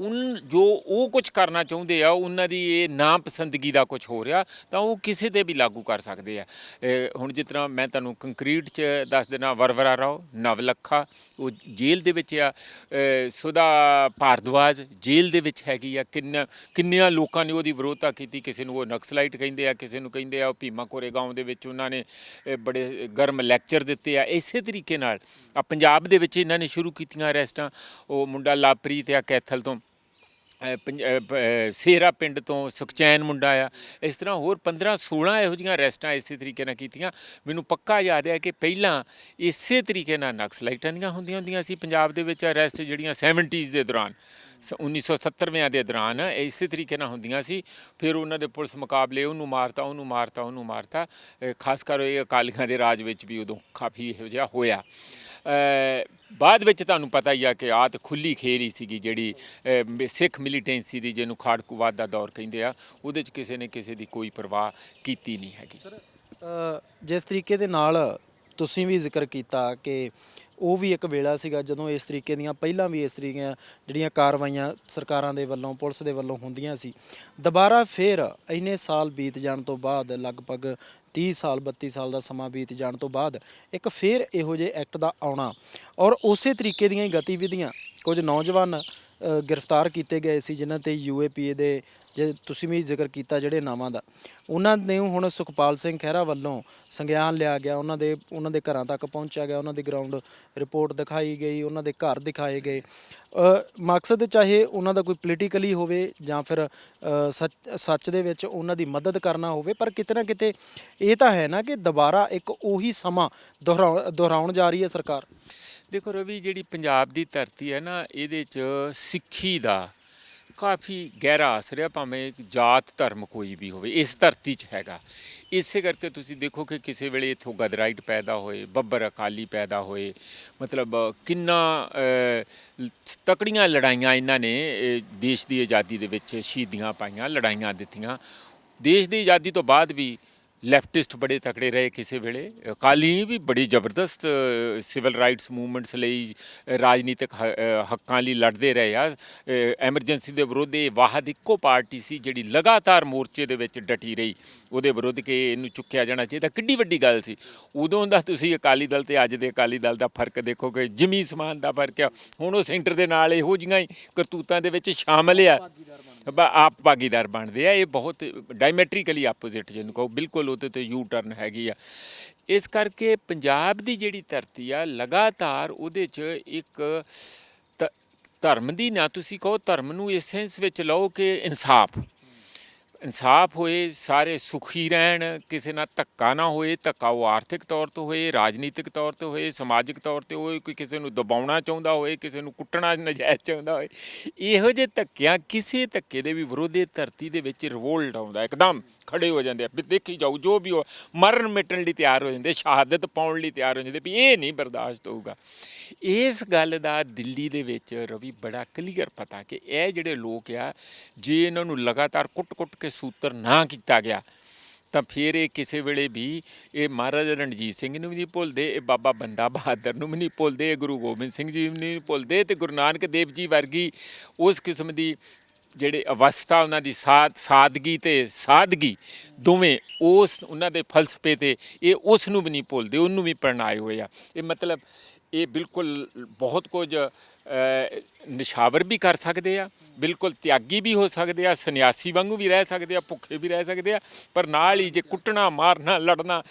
ਜੋ ਉਹ ਕੁਝ ਕਰਨਾ ਚਾਹੁੰਦੇ ਆ, ਉਹਨਾਂ ਦੀ ਇਹ ਨਾ ਪਸੰਦਗੀ ਦਾ ਕੁਝ ਹੋ ਰਿਹਾ, ਤਾਂ ਉਹ ਕਿਸੇ 'ਤੇ ਵੀ ਲਾਗੂ ਕਰ ਸਕਦੇ ਆ। ਹੁਣ ਜਿਸ ਤਰ੍ਹਾਂ ਮੈਂ ਤੁਹਾਨੂੰ ਕੰਕਰੀਟ 'ਚ ਦੱਸ ਦੇਣਾ, ਵਰਵਰਾ ਰਾਓ, ਨਵਲੱਖਾ ਉਹ ਜੇਲ੍ਹ ਦੇ ਵਿੱਚ ਆ, ਸੁਧਾ ਭਾਰਦਵਾਜ ਜੇਲ੍ਹ ਦੇ ਵਿੱਚ ਹੈਗੀ ਆ। ਕਿੰਨਿਆਂ ਲੋਕਾਂ ਨੇ ਉਹਦੀ ਵਿਰੋਧਤਾ ਕੀਤੀ, ਕਿਸੇ ਨੂੰ ਉਹ ਨਕਸਲਾਈਟ ਕਹਿੰਦੇ ਆ, ਕਿਸੇ ਨੂੰ ਕਹਿੰਦੇ ਆ ਉਹ ਭੀਮਾ ਕੋਰੇਗਾਂਵ ਦੇ ਵਿੱਚ ਉਹਨਾਂ ਨੇ ਬੜੇ ਗਰਮ ਲੈਕਚਰ ਦਿੱਤੇ ਆ। ਇਸੇ ਤਰੀਕੇ ਨਾਲ ਪੰਜਾਬ ਦੇ ਵਿੱਚ ਇਹਨਾਂ ਨੇ ਸ਼ੁਰੂ ਕੀਤੀਆਂ ਅਰੈਸਟਾਂ। ਉਹ ਮੁੰਡਾ ਲਵਪ੍ਰੀਤ ਆ ਕੈਥਲ ਤੋਂ, ਸੇਰਾ ਪਿੰਡ ਤੋਂ ਸੁਖਚੈਨ ਮੁੰਡਾ ਆ। ਇਸ ਤਰ੍ਹਾਂ ਹੋਰ 15-16 ਇਹੋ ਜਿਹੀਆਂ ਅਰੈਸਟਾਂ ਇਸੇ ਤਰੀਕੇ ਨਾਲ ਕੀਤੀਆਂ। ਮੈਨੂੰ ਪੱਕਾ ਯਾਦ ਹੈ ਕਿ ਪਹਿਲਾਂ ਇਸੇ ਤਰੀਕੇ ਨਾਲ ਨਕਸਲਾਈਟਾਂ ਦੀਆਂ ਹੁੰਦੀਆਂ ਸੀ ਪੰਜਾਬ ਦੇ ਵਿੱਚ ਅਰੈਸਟ, ਜਿਹੜੀਆਂ 70s ਦੇ ਦੌਰਾਨ 1970ਵਿਆਂ ਦੇ ਦੌਰਾਨ ਇਸੇ ਤਰੀਕੇ ਨਾਲ ਹੁੰਦੀਆਂ ਸੀ। ਫਿਰ ਉਹਨਾਂ ਦੇ ਪੁਲਿਸ ਮੁਕਾਬਲੇ ਉਹਨੂੰ ਮਾਰਤਾ। ਖਾਸ ਕਰ ਇਹ ਅਕਾਲੀਆਂ ਦੇ ਰਾਜ ਵਿੱਚ ਵੀ ਉਦੋਂ ਕਾਫੀ ਇਹੋ ਜਿਹਾ ਹੋਇਆ। ਬਾਅਦ ਵਿੱਚ ਤੁਹਾਨੂੰ ਪਤਾ ਹੀ ਆ ਕਿ ਆਹ ਤਾਂ ਖੁੱਲ੍ਹੀ ਖੇਲ ਹੀ ਸੀਗੀ, ਜਿਹੜੀ ਸਿੱਖ ਮਿਲੀਟੈਂਸੀ ਦੀ, ਜਿਹਨੂੰ ਖਾੜਕੂਵਾਦ ਦਾ ਦੌਰ ਕਹਿੰਦੇ ਆ, ਉਹਦੇ 'ਚ ਕਿਸੇ ਨੇ ਕਿਸੇ ਦੀ ਕੋਈ ਪਰਵਾਹ ਕੀਤੀ ਨਹੀਂ ਹੈਗੀ।
ਜਿਸ ਤਰੀਕੇ ਦੇ ਨਾਲ ਤੁਸੀਂ ਵੀ ਜ਼ਿਕਰ ਕੀਤਾ ਕਿ ਉਹ ਵੀ ਇੱਕ ਵੇਲਾ ਸੀਗਾ ਜਦੋਂ ਇਸ ਤਰੀਕੇ ਦੀਆਂ ਪਹਿਲਾਂ ਵੀ ਇਸ ਤਰੀਕੇ ਜਿਹੜੀਆਂ ਕਾਰਵਾਈਆਂ ਸਰਕਾਰਾਂ ਦੇ ਵੱਲੋਂ, ਪੁਲਿਸ ਦੇ ਵੱਲੋਂ ਹੁੰਦੀਆਂ ਸੀ। ਦੁਬਾਰਾ ਫਿਰ ਇੰਨੇ ਸਾਲ ਬੀਤ ਜਾਣ ਤੋਂ ਬਾਅਦ, ਲਗਭਗ 30 ਸਾਲ 32 ਸਾਲ ਦਾ ਸਮਾਂ ਬੀਤ ਜਾਣ ਤੋਂ ਬਾਅਦ ਇੱਕ ਫਿਰ ਇਹੋ ਜਿਹੇ ਐਕਟ ਦਾ ਆਉਣਾ ਔਰ ਉਸੇ ਤਰੀਕੇ ਦੀਆਂ ਹੀ ਗਤੀਵਿਧੀਆਂ, ਕੁਝ ਨੌਜਵਾਨ ਗ੍ਰਿਫਤਾਰ ਕੀਤੇ ਗਏ ਸੀ ਜਿਨ੍ਹਾਂ ਤੇ UAPA ਦੇ, ਜੇ ਤੁਸੀਂ ਵੀ ਜ਼ਿਕਰ ਕੀਤਾ ਜਿਹੜੇ ਨਾਵਾਂ ਦਾ, ਉਹਨਾਂ ਨੇ ਹੁਣ ਸੁਖਪਾਲ ਸਿੰਘ ਖਹਿਰਾ ਵੱਲੋਂ ਸੰਗਿਆਨ ਲਿਆ ਗਿਆ, ਉਹਨਾਂ ਦੇ ਘਰਾਂ ਤੱਕ ਪਹੁੰਚਿਆ ਗਿਆ, ਉਹਨਾਂ ਦੀ ਗਰਾਊਂਡ ਰਿਪੋਰਟ ਦਿਖਾਈ ਗਈ, ਉਹਨਾਂ ਦੇ ਘਰ ਦਿਖਾਏ ਗਏ। ਮਕਸਦ ਚਾਹੇ ਉਹਨਾਂ ਦਾ ਕੋਈ ਪੋਲੀਟੀਕਲੀ ਹੋਵੇ ਜਾਂ ਫਿਰ ਸੱਚ ਦੇ ਵਿੱਚ ਉਹਨਾਂ ਦੀ ਮਦਦ ਕਰਨਾ ਹੋਵੇ, ਪਰ ਕਿਤੇ ਨਾ ਕਿਤੇ ਇਹ ਤਾਂ ਹੈ ਨਾ ਕਿ ਦੁਬਾਰਾ ਇੱਕ ਉਹੀ ਸਮਾਂ ਦੁਹਰਾਉਣ ਜਾ ਰਹੀ ਹੈ ਸਰਕਾਰ।
ਦੇਖੋ ਰਵੀ, ਜਿਹੜੀ ਪੰਜਾਬ ਦੀ ਧਰਤੀ ਹੈ ਨਾ, ਇਹਦੇ 'ਚ ਸਿੱਖੀ ਦਾ ਕਾਫੀ ਗਹਿਰਾ ਅਸਰ ਹੈ, ਭਾਵੇਂ ਜਾਤ ਧਰਮ ਕੋਈ ਵੀ ਹੋਵੇ, ਇਸ ਧਰਤੀ 'ਚ ਹੈਗਾ। ਇਸੇ ਕਰਕੇ ਤੁਸੀਂ ਦੇਖੋ ਕਿ ਕਿਸੇ ਵੇਲੇ ਇੱਥੋਂ ਗਦਰਾਈਟ ਪੈਦਾ ਹੋਏ, ਬੱਬਰ ਅਕਾਲੀ ਪੈਦਾ ਹੋਏ, ਮਤਲਬ ਕਿੰਨਾ ਤਕੜੀਆਂ ਲੜਾਈਆਂ ਇਹਨਾਂ ਨੇ ਦੇਸ਼ ਦੀ ਆਜ਼ਾਦੀ ਦੇ ਵਿੱਚ ਸ਼ਹੀਦੀਆਂ ਪਾਈਆਂ, ਲੜਾਈਆਂ ਦਿੱਤੀਆਂ। ਦੇਸ਼ ਦੀ ਆਜ਼ਾਦੀ ਤੋਂ ਬਾਅਦ ਵੀ ਲੈਫਟਿਸਟ ਬੜੇ ਤਕੜੇ ਰਹੇ ਕਿਸੇ ਵੇਲੇ, ਅਕਾਲੀ ਵੀ ਬੜੀ ਜ਼ਬਰਦਸਤ ਸਿਵਲ ਰਾਈਟਸ ਮੂਵਮੈਂਟਸ ਲਈ, ਰਾਜਨੀਤਿਕ ਹੱਕਾਂ ਲਈ ਲੜਦੇ ਰਹੇ ਆ। ਐਮਰਜੈਂਸੀ ਦੇ ਵਿਰੁੱਧ ਇਹ ਵਾਹਦ ਇੱਕੋ ਪਾਰਟੀ ਸੀ ਜਿਹੜੀ ਲਗਾਤਾਰ ਮੋਰਚੇ ਦੇ ਵਿੱਚ ਡਟੀ ਰਹੀ ਉਹਦੇ ਵਿਰੁੱਧ ਕਿ ਇਹਨੂੰ ਚੁੱਕਿਆ ਜਾਣਾ ਚਾਹੀਦਾ। ਕਿੱਡੀ ਵੱਡੀ ਗੱਲ ਸੀ ਉਦੋਂ ਦਾ। ਤੁਸੀਂ ਅਕਾਲੀ ਦਲ ਤੇ ਅੱਜ ਦੇ ਅਕਾਲੀ ਦਲ ਦਾ ਫਰਕ ਦੇਖੋ ਕਿ ਜ਼ਮੀਨ ਸਮਾਨ ਦਾ ਫਰਕ ਆ। ਹੁਣ ਉਹ ਸੈਂਟਰ ਦੇ ਨਾਲ ਇਹੋ ਜਿਹੀਆਂ ਹੀ ਕਰਤੂਤਾਂ ਦੇ ਵਿੱਚ ਸ਼ਾਮਲ ਆ, ਆਪ ਭਾਗੀਦਾਰ ਬਣਦੇ ਆ। ਇਹ ਬਹੁਤ ਡਾਇਮੈਟਰੀਕਲੀ ਆਪੋਜ਼ਿਟ ਜਿਹਨੂੰ ਕਹੋ, ਬਿਲਕੁਲ ਉਹਦੇ 'ਤੇ ਯੂ ਟਰਨ ਹੈਗੀ ਆ। ਇਸ ਕਰਕੇ ਪੰਜਾਬ ਦੀ ਜਿਹੜੀ ਧਰਤੀ ਆ, ਲਗਾਤਾਰ ਉਹਦੇ 'ਚ ਇੱਕ ਧਰਮ ਦੀ, ਨਾ ਤੁਸੀਂ ਕਹੋ ਧਰਮ ਨੂੰ ਇਸ ਸੈਂਸ ਵਿੱਚ ਲਓ ਕਿ ਇਨਸਾਫ ਹੋਏ, ਸਾਰੇ ਸੁਖੀ ਰਹਿਣ, ਕਿਸੇ ਨਾਲ ਧੱਕਾ ਨਾ ਹੋਏ। ਧੱਕਾ ਉਹ ਆਰਥਿਕ ਤੌਰ 'ਤੇ ਹੋਏ, ਰਾਜਨੀਤਿਕ ਤੌਰ 'ਤੇ ਹੋਏ, ਸਮਾਜਿਕ ਤੌਰ 'ਤੇ ਹੋਏ, ਕੋਈ ਕਿਸੇ ਨੂੰ ਦਬਾਉਣਾ ਚਾਹੁੰਦਾ ਹੋਏ, ਕਿਸੇ ਨੂੰ ਕੁੱਟਣਾ ਨਜਾਇਜ਼ ਚਾਹੁੰਦਾ ਹੋਏ, ਇਹੋ ਜਿਹੇ ਧੱਕਿਆਂ, ਕਿਸੇ ਧੱਕੇ ਦੇ ਵੀ ਵਿਰੋਧ ਇਹ ਧਰਤੀ ਦੇ ਵਿੱਚ ਰਿਵੋਲਟ ਆਉਂਦਾ, ਇੱਕਦਮ ਖੜੇ ਹੋ ਜਾਂਦੇ ਆ। ਦੇਖੀ ਜਾਓ, ਜੋ ਵੀ ਹੋ, ਮਰਨ ਮਿਟਣ ਲਈ ਤਿਆਰ ਹੋ ਜਾਂਦੇ, ਸ਼ਹਾਦਤ ਪਾਉਣ ਲਈ ਤਿਆਰ ਹੋ ਜਾਂਦੇ ਵੀ ਇਹ ਨਹੀਂ ਬਰਦਾਸ਼ਤ ਹੋਊਗਾ। ਇਸ ਗੱਲ ਦਾ ਦਿੱਲੀ ਦੇ ਵਿੱਚ ਰਵੀ ਬੜਾ ਕਲੀਅਰ ਪਤਾ ਕਿ ਇਹ ਜਿਹੜੇ ਲੋਕ ਆ, ਜੇ ਇਹਨਾਂ ਨੂੰ ਲਗਾਤਾਰ ਕੁੱਟ-ਕੁੱਟ ਕੇ ਸੂਤਰ ਨਾ ਕੀਤਾ ਗਿਆ ਤਾਂ ਫਿਰ ਇਹ ਕਿਸੇ ਵੇਲੇ ਵੀ, ਇਹ ਮਹਾਰਾਜਾ ਰਣਜੀਤ ਸਿੰਘ ਨੂੰ ਵੀ ਨਹੀਂ ਭੁੱਲਦੇ, ਇਹ ਬਾਬਾ ਬੰਦਾ ਬਹਾਦਰ ਨੂੰ ਵੀ ਨਹੀਂ ਭੁੱਲਦੇ, ਇਹ ਗੁਰੂ ਗੋਬਿੰਦ ਸਿੰਘ ਜੀ ਨੂੰ ਨਹੀਂ ਭੁੱਲਦੇ, ਅਤੇ ਗੁਰੂ ਨਾਨਕ ਦੇਵ ਜੀ ਵਰਗੀ ਉਸ ਕਿਸਮ ਦੀ ਜਿਹੜੇ ਅਵਸਥਾ, ਉਹਨਾਂ ਦੀ ਸਾਦਗੀ ਅਤੇ ਸਾਦਗੀ ਦੋਵੇਂ ਉਹਨਾਂ ਦੇ ਫਲਸਫੇ 'ਤੇ ਇਹ ਉਸ ਨੂੰ ਵੀ ਨਹੀਂ ਭੁੱਲਦੇ, ਉਹਨੂੰ ਵੀ ਪ੍ਰਣਾਏ ਹੋਏ ਆ। ਇਹ ਮਤਲਬ ਇਹ ਬਿਲਕੁਲ ਬਹੁਤ ਕੁਝ ਨਿਸ਼ਾਵਰ ਵੀ ਕਰ ਸਕਦੇ ਆ, ਬਿਲਕੁਲ ਤਿਆਗੀ ਵੀ ਹੋ ਸਕਦੇ ਆ, ਸੰਨਿਆਸੀ ਵਾਂਗੂ ਵੀ ਰਹਿ ਸਕਦੇ ਆ, ਭੁੱਖੇ ਵੀ ਰਹਿ ਸਕਦੇ ਆ, ਪਰ ਨਾਲ ਹੀ ਜੇ ਕੁੱਟਣਾ, ਮਾਰਨਾ, ਲੜਨਾ,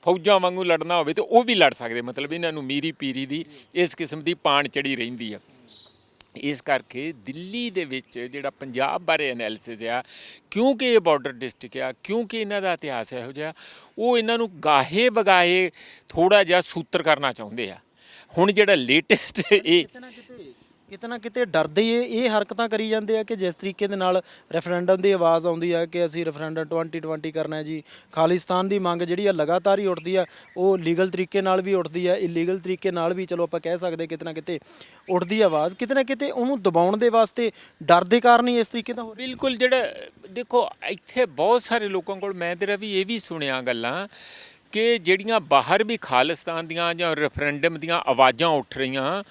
ਫੌਜਾਂ ਵਾਂਗੂ ਲੜਨਾ ਹੋਵੇ ਤਾਂ ਉਹ ਵੀ ਲੜ ਸਕਦੇ। ਮਤਲਬ ਇਹਨਾਂ ਨੂੰ ਮੀਰੀ ਪੀਰੀ ਦੀ ਇਸ ਕਿਸਮ ਦੀ ਪਾਣ ਚੜੀ ਰਹਿੰਦੀ ਆ। ਇਸ ਕਰਕੇ ਦਿੱਲੀ ਦੇ ਵਿੱਚ ਜਿਹੜਾ ਪੰਜਾਬ ਬਾਰੇ ਐਨਾਲਿਸਿਸ ਆ, ਕਿਉਂਕਿ ਇਹ ਬਾਰਡਰ ਡਿਸਟ੍ਰਿਕਟ ਆ, ਕਿਉਂਕਿ ਇਹਨਾਂ ਦਾ ਇਤਿਹਾਸ ਇਹੋ ਜਿਹਾ, ਉਹ ਇਹਨਾਂ ਨੂੰ ਗਾਹੇ ਬਗਾਹੇ ਥੋੜ੍ਹਾ ਜਿਹਾ ਸੂਤਰ ਕਰਨਾ ਚਾਹੁੰਦੇ ਆ। ਹੁਣ ਜਿਹੜਾ ਲੇਟੈਸਟ ਇਹ
ਕਿਤੇ ਨਾ ਕਿਤੇ ਡਰਦੇ ਇਹ ਹਰਕਤਾਂ ਕਰੀ ਜਾਂਦੇ ਆ ਕਿ ਜਿਸ ਤਰੀਕੇ ਦੇ ਨਾਲ ਰੈਫਰੈਂਡਮ ਦੀ ਆਵਾਜ਼ ਆਉਂਦੀ ਆ ਕਿ ਅਸੀਂ ਰੈਫਰੈਂਡਮ 2020 ਕਰਨਾ ਹੈ ਜੀ, ਖਾਲਿਸਤਾਨ ਦੀ ਮੰਗ ਜਿਹੜੀ ਆ ਲਗਾਤਾਰ ਹੀ ਉੱਠਦੀ ਆ, ਉਹ ਲੀਗਲ ਤਰੀਕੇ ਨਾਲ ਵੀ ਉੱਠਦੀ ਆ, ਇਲੀਗਲ ਤਰੀਕੇ ਨਾਲ ਵੀ, ਚਲੋ ਆਪਾਂ ਕਹਿ ਸਕਦੇ ਕਿਤੇ ਨਾ ਕਿਤੇ ਉੱਠਦੀ ਆਵਾਜ਼, ਕਿਤੇ ਨਾ ਕਿਤੇ ਉਹਨੂੰ ਦਬਾਉਣ ਦੇ ਵਾਸਤੇ ਡਰ ਦੇ ਕਾਰਨ ਹੀ ਇਸ ਤਰੀਕੇ ਦਾ ਹੋ ਰਿਹਾ।
ਬਿਲਕੁਲ, ਜਿਹੜਾ ਦੇਖੋ ਇੱਥੇ ਬਹੁਤ ਸਾਰੇ ਲੋਕਾਂ ਕੋਲ ਮੈਂ ਤੇਰਾ ਵੀ ਇਹ ਵੀ ਸੁਣਿਆ ਗੱਲਾਂ ਕਿ ਜਿਹੜੀਆਂ ਬਾਹਰ ਵੀ ਖਾਲਿਸਤਾਨ ਦੀਆਂ ਜਾਂ ਰੈਫਰੈਂਡਮ ਦੀਆਂ ਆਵਾਜ਼ਾਂ ਉੱਠ ਰਹੀਆਂ,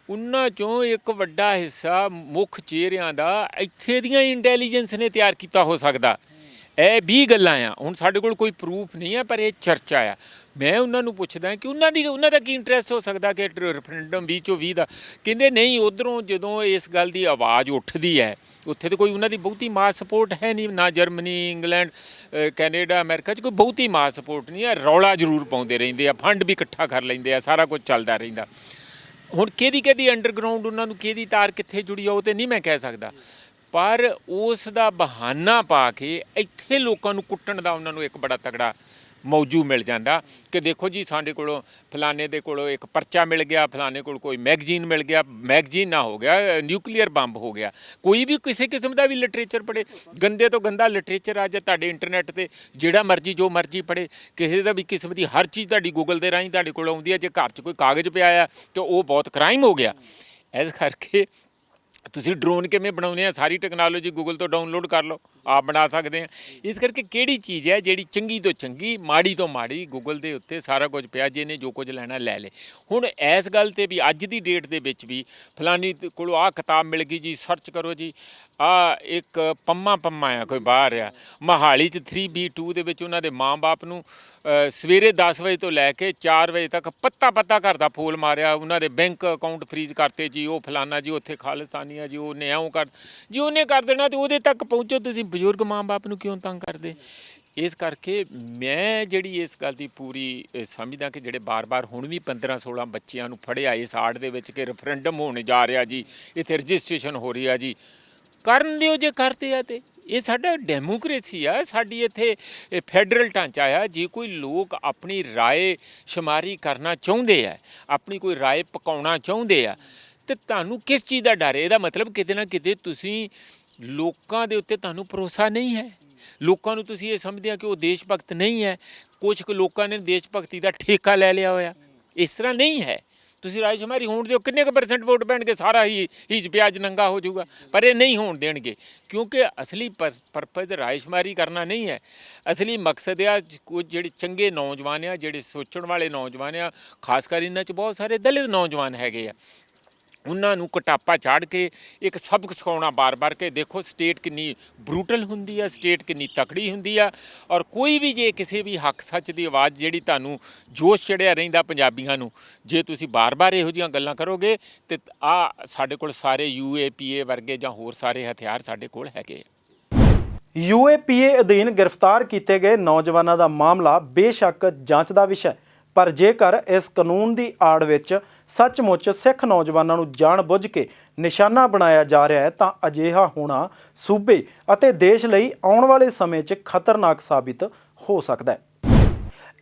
ਉਹਨਾਂ 'ਚੋਂ ਇੱਕ ਵੱਡਾ ਹਿੱਸਾ ਮੁੱਖ ਚਿਹਰਿਆਂ ਦਾ ਇੱਥੇ ਦੀਆਂ ਇੰਟੈਲੀਜੈਂਸ ਨੇ ਤਿਆਰ ਕੀਤਾ ਹੋ ਸਕਦਾ। ਇਹ ਵੀ ਗੱਲਾਂ ਆ, ਹੁਣ ਸਾਡੇ ਕੋਲ ਕੋਈ ਪ੍ਰੂਫ ਨਹੀਂ ਆ, ਪਰ ਇਹ ਚਰਚਾ ਆ। ਮੈਂ ਉਹਨਾਂ ਨੂੰ ਪੁੱਛਦਾ ਕਿ ਉਹਨਾਂ ਦਾ ਕੀ ਇੰਟਰਸਟ ਹੋ ਸਕਦਾ ਕਿ ਰੈਫਰੈਂਡਮ 2024 ਦਾ। ਕਹਿੰਦੇ ਨਹੀਂ, ਉੱਧਰੋਂ ਜਦੋਂ ਇਸ ਗੱਲ ਦੀ ਆਵਾਜ਼ ਉੱਠਦੀ ਹੈ, ਉੱਥੇ ਤਾਂ ਕੋਈ ਉਹਨਾਂ ਦੀ ਬਹੁਤੀ ਮਾਸ ਸਪੋਰਟ ਹੈ ਨਹੀਂ, ਨਾ ਜਰਮਨੀ, ਇੰਗਲੈਂਡ, ਕੈਨੇਡਾ, ਅਮਰੀਕਾ 'ਚ ਕੋਈ ਬਹੁਤੀ ਮਾਸ ਸਪੋਰਟ ਨਹੀਂ ਹੈ। ਰੌਲਾ ਜ਼ਰੂਰ ਪਾਉਂਦੇ ਰਹਿੰਦੇ ਆ, ਫੰਡ ਵੀ ਇਕੱਠਾ ਕਰ ਲੈਂਦੇ ਆ, ਸਾਰਾ ਕੁਝ ਚੱਲਦਾ ਰਹਿੰਦਾ। ਹੁਣ ਕਿਹਦੀ ਅੰਡਰਗਰਾਊਂਡ ਉਹਨਾਂ ਨੂੰ ਕਿਹਦੀ ਤਾਰ ਕਿੱਥੇ ਜੁੜੀ ਆ ਉਹ ਤਾਂ ਨਹੀਂ ਮੈਂ ਕਹਿ ਸਕਦਾ, ਪਰ ਉਸ ਦਾ ਬਹਾਨਾ ਪਾ ਕੇ ਇੱਥੇ ਲੋਕਾਂ ਨੂੰ ਕੁੱਟਣ ਦਾ ਉਹਨਾਂ ਨੂੰ ਇੱਕ ਬੜਾ ਤਗੜਾ ਮੌਜੂ ਮਿਲ ਜਾਂਦਾ ਕਿ ਦੇਖੋ ਜੀ ਸਾਡੇ ਕੋਲੋਂ ਫਲਾਣੇ ਦੇ ਕੋਲੋਂ ਇੱਕ ਪਰਚਾ ਮਿਲ ਗਿਆ, ਫਲਾਣੇ ਕੋਲ ਕੋਈ ਮੈਗਜ਼ੀਨ ਮਿਲ ਗਿਆ, ਮੈਗਜ਼ੀਨ ਨਾ ਹੋ ਗਿਆ ਨਿਊਕਲੀਅਰ ਬੰਬ ਹੋ ਗਿਆ। ਕੋਈ ਵੀ ਕਿਸੇ ਕਿਸਮ ਦਾ ਵੀ ਲਿਟਰੇਚਰ ਪੜ੍ਹੇ, ਗੰਦੇ ਤੋਂ ਗੰਦਾ ਲਿਟਰੇਚਰ ਅੱਜ ਤੁਹਾਡੇ ਇੰਟਰਨੈਟ ਤੇ ਜਿਹੜਾ ਮਰਜ਼ੀ ਜੋ ਮਰਜ਼ੀ ਪੜ੍ਹੇ, ਕਿਸੇ ਦਾ ਵੀ ਕਿਸਮ ਦੀ ਹਰ ਚੀਜ਼ ਤੁਹਾਡੀ ਗੂਗਲ ਦੇ ਰਾਹੀਂ ਤੁਹਾਡੇ ਕੋਲ ਆਉਂਦੀ ਹੈ। ਜੇ ਘਰ 'ਚ ਕੋਈ ਕਾਗਜ਼ ਪਿਆ ਆ ਤਾਂ ਉਹ ਬਹੁਤ ਕ੍ਰਾਈਮ ਹੋ ਗਿਆ। ਇਸ ਕਰਕੇ ਤੁਸੀਂ ਡਰੋਨ ਕਿਵੇਂ ਬਣਾਉਂਦੇ ਆ, ਸਾਰੀ ਟੈਕਨੋਲੋਜੀ ਗੂਗਲ ਤੋਂ ਡਾਊਨਲੋਡ ਕਰ ਲਓ, ਆਪ ਬਣਾ ਸਕਦੇ ਆ। ਇਸ ਕਰਕੇ ਕਿਹੜੀ ਚੀਜ਼ ਹੈ ਜਿਹੜੀ ਚੰਗੀ ਤੋਂ ਚੰਗੀ, ਮਾੜੀ ਤੋਂ ਮਾੜੀ, ਗੂਗਲ ਦੇ ਉੱਤੇ ਸਾਰਾ ਕੁਝ ਪਿਆ, ਜਿਹਨੇ ਜੋ ਕੁਝ ਲੈਣਾ ਲੈ ਲੇ। ਹੁਣ ਇਸ ਗੱਲ 'ਤੇ ਵੀ ਅੱਜ ਦੀ ਡੇਟ ਦੇ ਵਿੱਚ ਵੀ ਫਲਾਨੀ ਕੋਲੋਂ ਆਹ ਕਿਤਾਬ ਮਿਲ ਗਈ ਜੀ, ਸਰਚ ਕਰੋ ਜੀ, ਆ ਇੱਕ ਪੰਮਾ ਆ ਕੋਈ ਬਾਹਰ ਆ ਮੋਹਾਲੀ 'ਚ 3B2 ਦੇ ਵਿੱਚ ਉਹਨਾਂ ਦੇ ਮਾਂ-ਬਾਪ ਨੂੰ ਸਵੇਰੇ 10 ਵਜੇ ਤੋਂ ਲੈ ਕੇ 4 ਵਜੇ ਤੱਕ ਪੱਤਾ ਘਰ ਦਾ ਫੋਲ ਮਾਰਿਆ, ਉਹਨਾਂ ਦੇ ਬੈਂਕ ਅਕਾਊਂਟ ਫਰੀਜ਼ ਕਰਤੇ ਜੀ, ਉਹ ਫਲਾਨਾ ਜੀ, ਉੱਥੇ ਖਾਲਿਸਤਾਨੀ ਆ ਜੀ, ਉਹਨੇ ਇਉਂ ਕਰ ਜੀ, ਉਹਨੇ ਕਰ ਦੇਣਾ ਤੇ ਉਹਦੇ ਤੱਕ ਪਹੁੰਚੋ ਤੁਸੀਂ ਬਜ਼ੁਰਗ ਮਾਂ-ਬਾਪ ਨੂੰ ਕਿਉਂ ਤੰਗ ਕਰਦੇ। ਇਸ ਕਰਕੇ ਮੈਂ ਜਿਹੜੀ ਇਸ ਗੱਲ ਦੀ ਪੂਰੀ ਸਮਝਦਾ ਕਿ ਜਿਹੜੇ ਬਾਰ-ਬਾਰ ਹੁਣ ਵੀ 15-16 ਬੱਚਿਆਂ ਨੂੰ ਫੜਿਆ ਇਸ ਆੜ ਦੇ ਵਿੱਚ ਕਿ ਰੈਫਰੈਂਡਮ ਹੋਣ ਜਾ ਰਿਹਾ ਜੀ, ਇੱਥੇ ਰਜਿਸਟ੍ਰੇਸ਼ਨ ਹੋ ਰਹੀ ਆ ਜੀ, ਕਰਨ ਦਿਓ ਜੇ ਕਰਦੇ ਆ ਤੇ। ਇਹ ਸਾਡਾ ਡੈਮੋਕ੍ਰੇਸੀ ਆ, ਸਾਡੀ ਇੱਥੇ ਫੈਡਰਲ ਢਾਂਚਾ ਆ। ਜੇ ਕੋਈ ਲੋਕ ਆਪਣੀ ਰਾਏ ਸ਼ੁਮਾਰੀ ਕਰਨਾ ਚਾਹੁੰਦੇ ਆ, ਆਪਣੀ ਕੋਈ ਰਾਏ ਪਕਾਉਣਾ ਚਾਹੁੰਦੇ ਆ, ਤੇ ਤੁਹਾਨੂੰ ਕਿਸ ਚੀਜ਼ ਦਾ ਡਰ ਹੈ? ਇਹਦਾ ਮਤਲਬ ਕਿਤੇ ਨਾ ਕਿਤੇ ਤੁਸੀਂ ਲੋਕਾਂ ਦੇ ਉੱਤੇ ਤੁਹਾਨੂੰ ਭਰੋਸਾ ਨਹੀਂ ਹੈ, ਲੋਕਾਂ ਨੂੰ ਤੁਸੀਂ ਇਹ ਸਮਝਦੇ ਆ ਕਿ ਉਹ ਦੇਸ਼ ਭਗਤ ਨਹੀਂ ਹੈ। ਕੁਝ ਕੁ ਲੋਕਾਂ ਨੇ ਦੇਸ਼ ਭਗਤੀ ਦਾ ਠੇਕਾ ਲੈ ਲਿਆ ਹੋਇਆ। ਇਸ ਤਰ੍ਹਾਂ ਨਹੀਂ ਹੈ। ਤੁਸੀਂ ਰਾਏ ਸ਼ੁਮਾਰੀ ਹੋਣ ਦਿਓ, ਕਿੰਨੇ ਕੁ % ਵੋਟ ਪੈਣਗੇ, ਸਾਰਾ ਹੀ ਹੀਜ ਪਿਆਜ ਨੰਗਾ ਹੋ ਜਾਊਗਾ, ਪਰ ਇਹ ਨਹੀਂ ਹੋਣ ਦੇਣਗੇ। ਕਿਉਂਕਿ ਅਸਲੀ ਪਰਪਸ ਰਾਏ ਸ਼ੁਮਾਰੀ ਕਰਨਾ ਨਹੀਂ ਹੈ। ਅਸਲੀ ਮਕਸਦ ਆ ਕੁਝ ਜਿਹੜੇ ਚੰਗੇ ਨੌਜਵਾਨ ਆ, ਜਿਹੜੇ ਸੋਚਣ ਵਾਲੇ ਨੌਜਵਾਨ ਆ, ਖਾਸ ਕਰ ਇਹਨਾਂ 'ਚ ਬਹੁਤ ਸਾਰੇ ਦਲਿਤ ਨੌਜਵਾਨ ਹੈਗੇ ਆ, ਉਹਨਾਂ ਨੂੰ ਕਟਾਪਾ ਚਾੜ ਕੇ ਇੱਕ ਸਬਕ ਸਿਖਾਉਣਾ ਬਾਰ-ਬਾਰ ਕਿ ਦੇਖੋ ਸਟੇਟ ਕਿੰਨੀ ਬਰੂਟਲ ਹੁੰਦੀ ਆ, ਸਟੇਟ ਕਿੰਨੀ ਤਕੜੀ ਹੁੰਦੀ ਆ। ਔਰ ਕੋਈ ਵੀ ਜੇ ਕਿਸੇ ਵੀ ਹੱਕ ਸੱਚ ਦੀ ਆਵਾਜ਼ ਜਿਹੜੀ ਤੁਹਾਨੂੰ ਜੋਸ਼ ਚੜਿਆ ਰਹਿੰਦਾ ਪੰਜਾਬੀਆਂ ਨੂੰ, ਜੇ ਤੁਸੀਂ ਬਾਰ-ਬਾਰ ਇਹੋ ਜਿਹੀਆਂ ਗੱਲਾਂ ਕਰੋਗੇ ਤੇ ਆ ਸਾਡੇ ਕੋਲ ਸਾਰੇ UAPA ਵਰਗੇ ਜਾਂ ਹੋਰ ਸਾਰੇ ਹਥਿਆਰ ਸਾਡੇ ਕੋਲ ਹੈਗੇ।
UAPA ਅਧੀਨ ਗ੍ਰਿਫਤਾਰ ਕੀਤੇ ਗਏ ਨੌਜਵਾਨਾਂ ਦਾ ਮਾਮਲਾ ਬੇਸ਼ੱਕ ਜਾਂਚ ਦਾ ਵਿਸ਼ਾ ਹੈ, ਪਰ ਜੇਕਰ ਇਸ ਕਾਨੂੰਨ ਦੀ ਆੜ ਵਿੱਚ ਸੱਚਮੁੱਚ ਸਿੱਖ ਨੌਜਵਾਨਾਂ ਨੂੰ ਜਾਣ-ਬੁੱਝ ਕੇ ਨਿਸ਼ਾਨਾ ਬਣਾਇਆ ਜਾ ਰਿਹਾ ਹੈ ਤਾਂ ਅਜਿਹਾ ਹੋਣਾ ਸੂਬੇ ਅਤੇ ਦੇਸ਼ ਲਈ ਆਉਣ ਵਾਲੇ ਸਮੇਂ 'ਚ ਖਤਰਨਾਕ ਸਾਬਿਤ ਹੋ ਸਕਦਾ ਹੈ।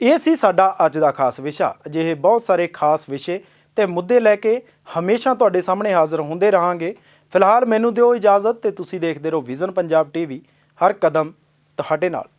ਇਹ ਸੀ ਸਾਡਾ ਅੱਜ ਦਾ ਖਾਸ ਵਿਸ਼ਾ। ਅਜਿਹੇ ਬਹੁਤ ਸਾਰੇ ਖਾਸ ਵਿਸ਼ੇ ਤੇ ਮੁੱਦੇ ਲੈ ਕੇ ਹਮੇਸ਼ਾ ਤੁਹਾਡੇ ਸਾਹਮਣੇ ਹਾਜ਼ਰ ਹੁੰਦੇ ਰਹਾਂਗੇ। ਫਿਲਹਾਲ ਮੈਨੂੰ ਦਿਓ ਇਜਾਜ਼ਤ ਤੇ ਤੁਸੀਂ ਦੇਖਦੇ ਰਹੋ ਵਿਜ਼ਨ ਪੰਜਾਬ TV, ਹਰ ਕਦਮ ਤੁਹਾਡੇ ਨਾਲ।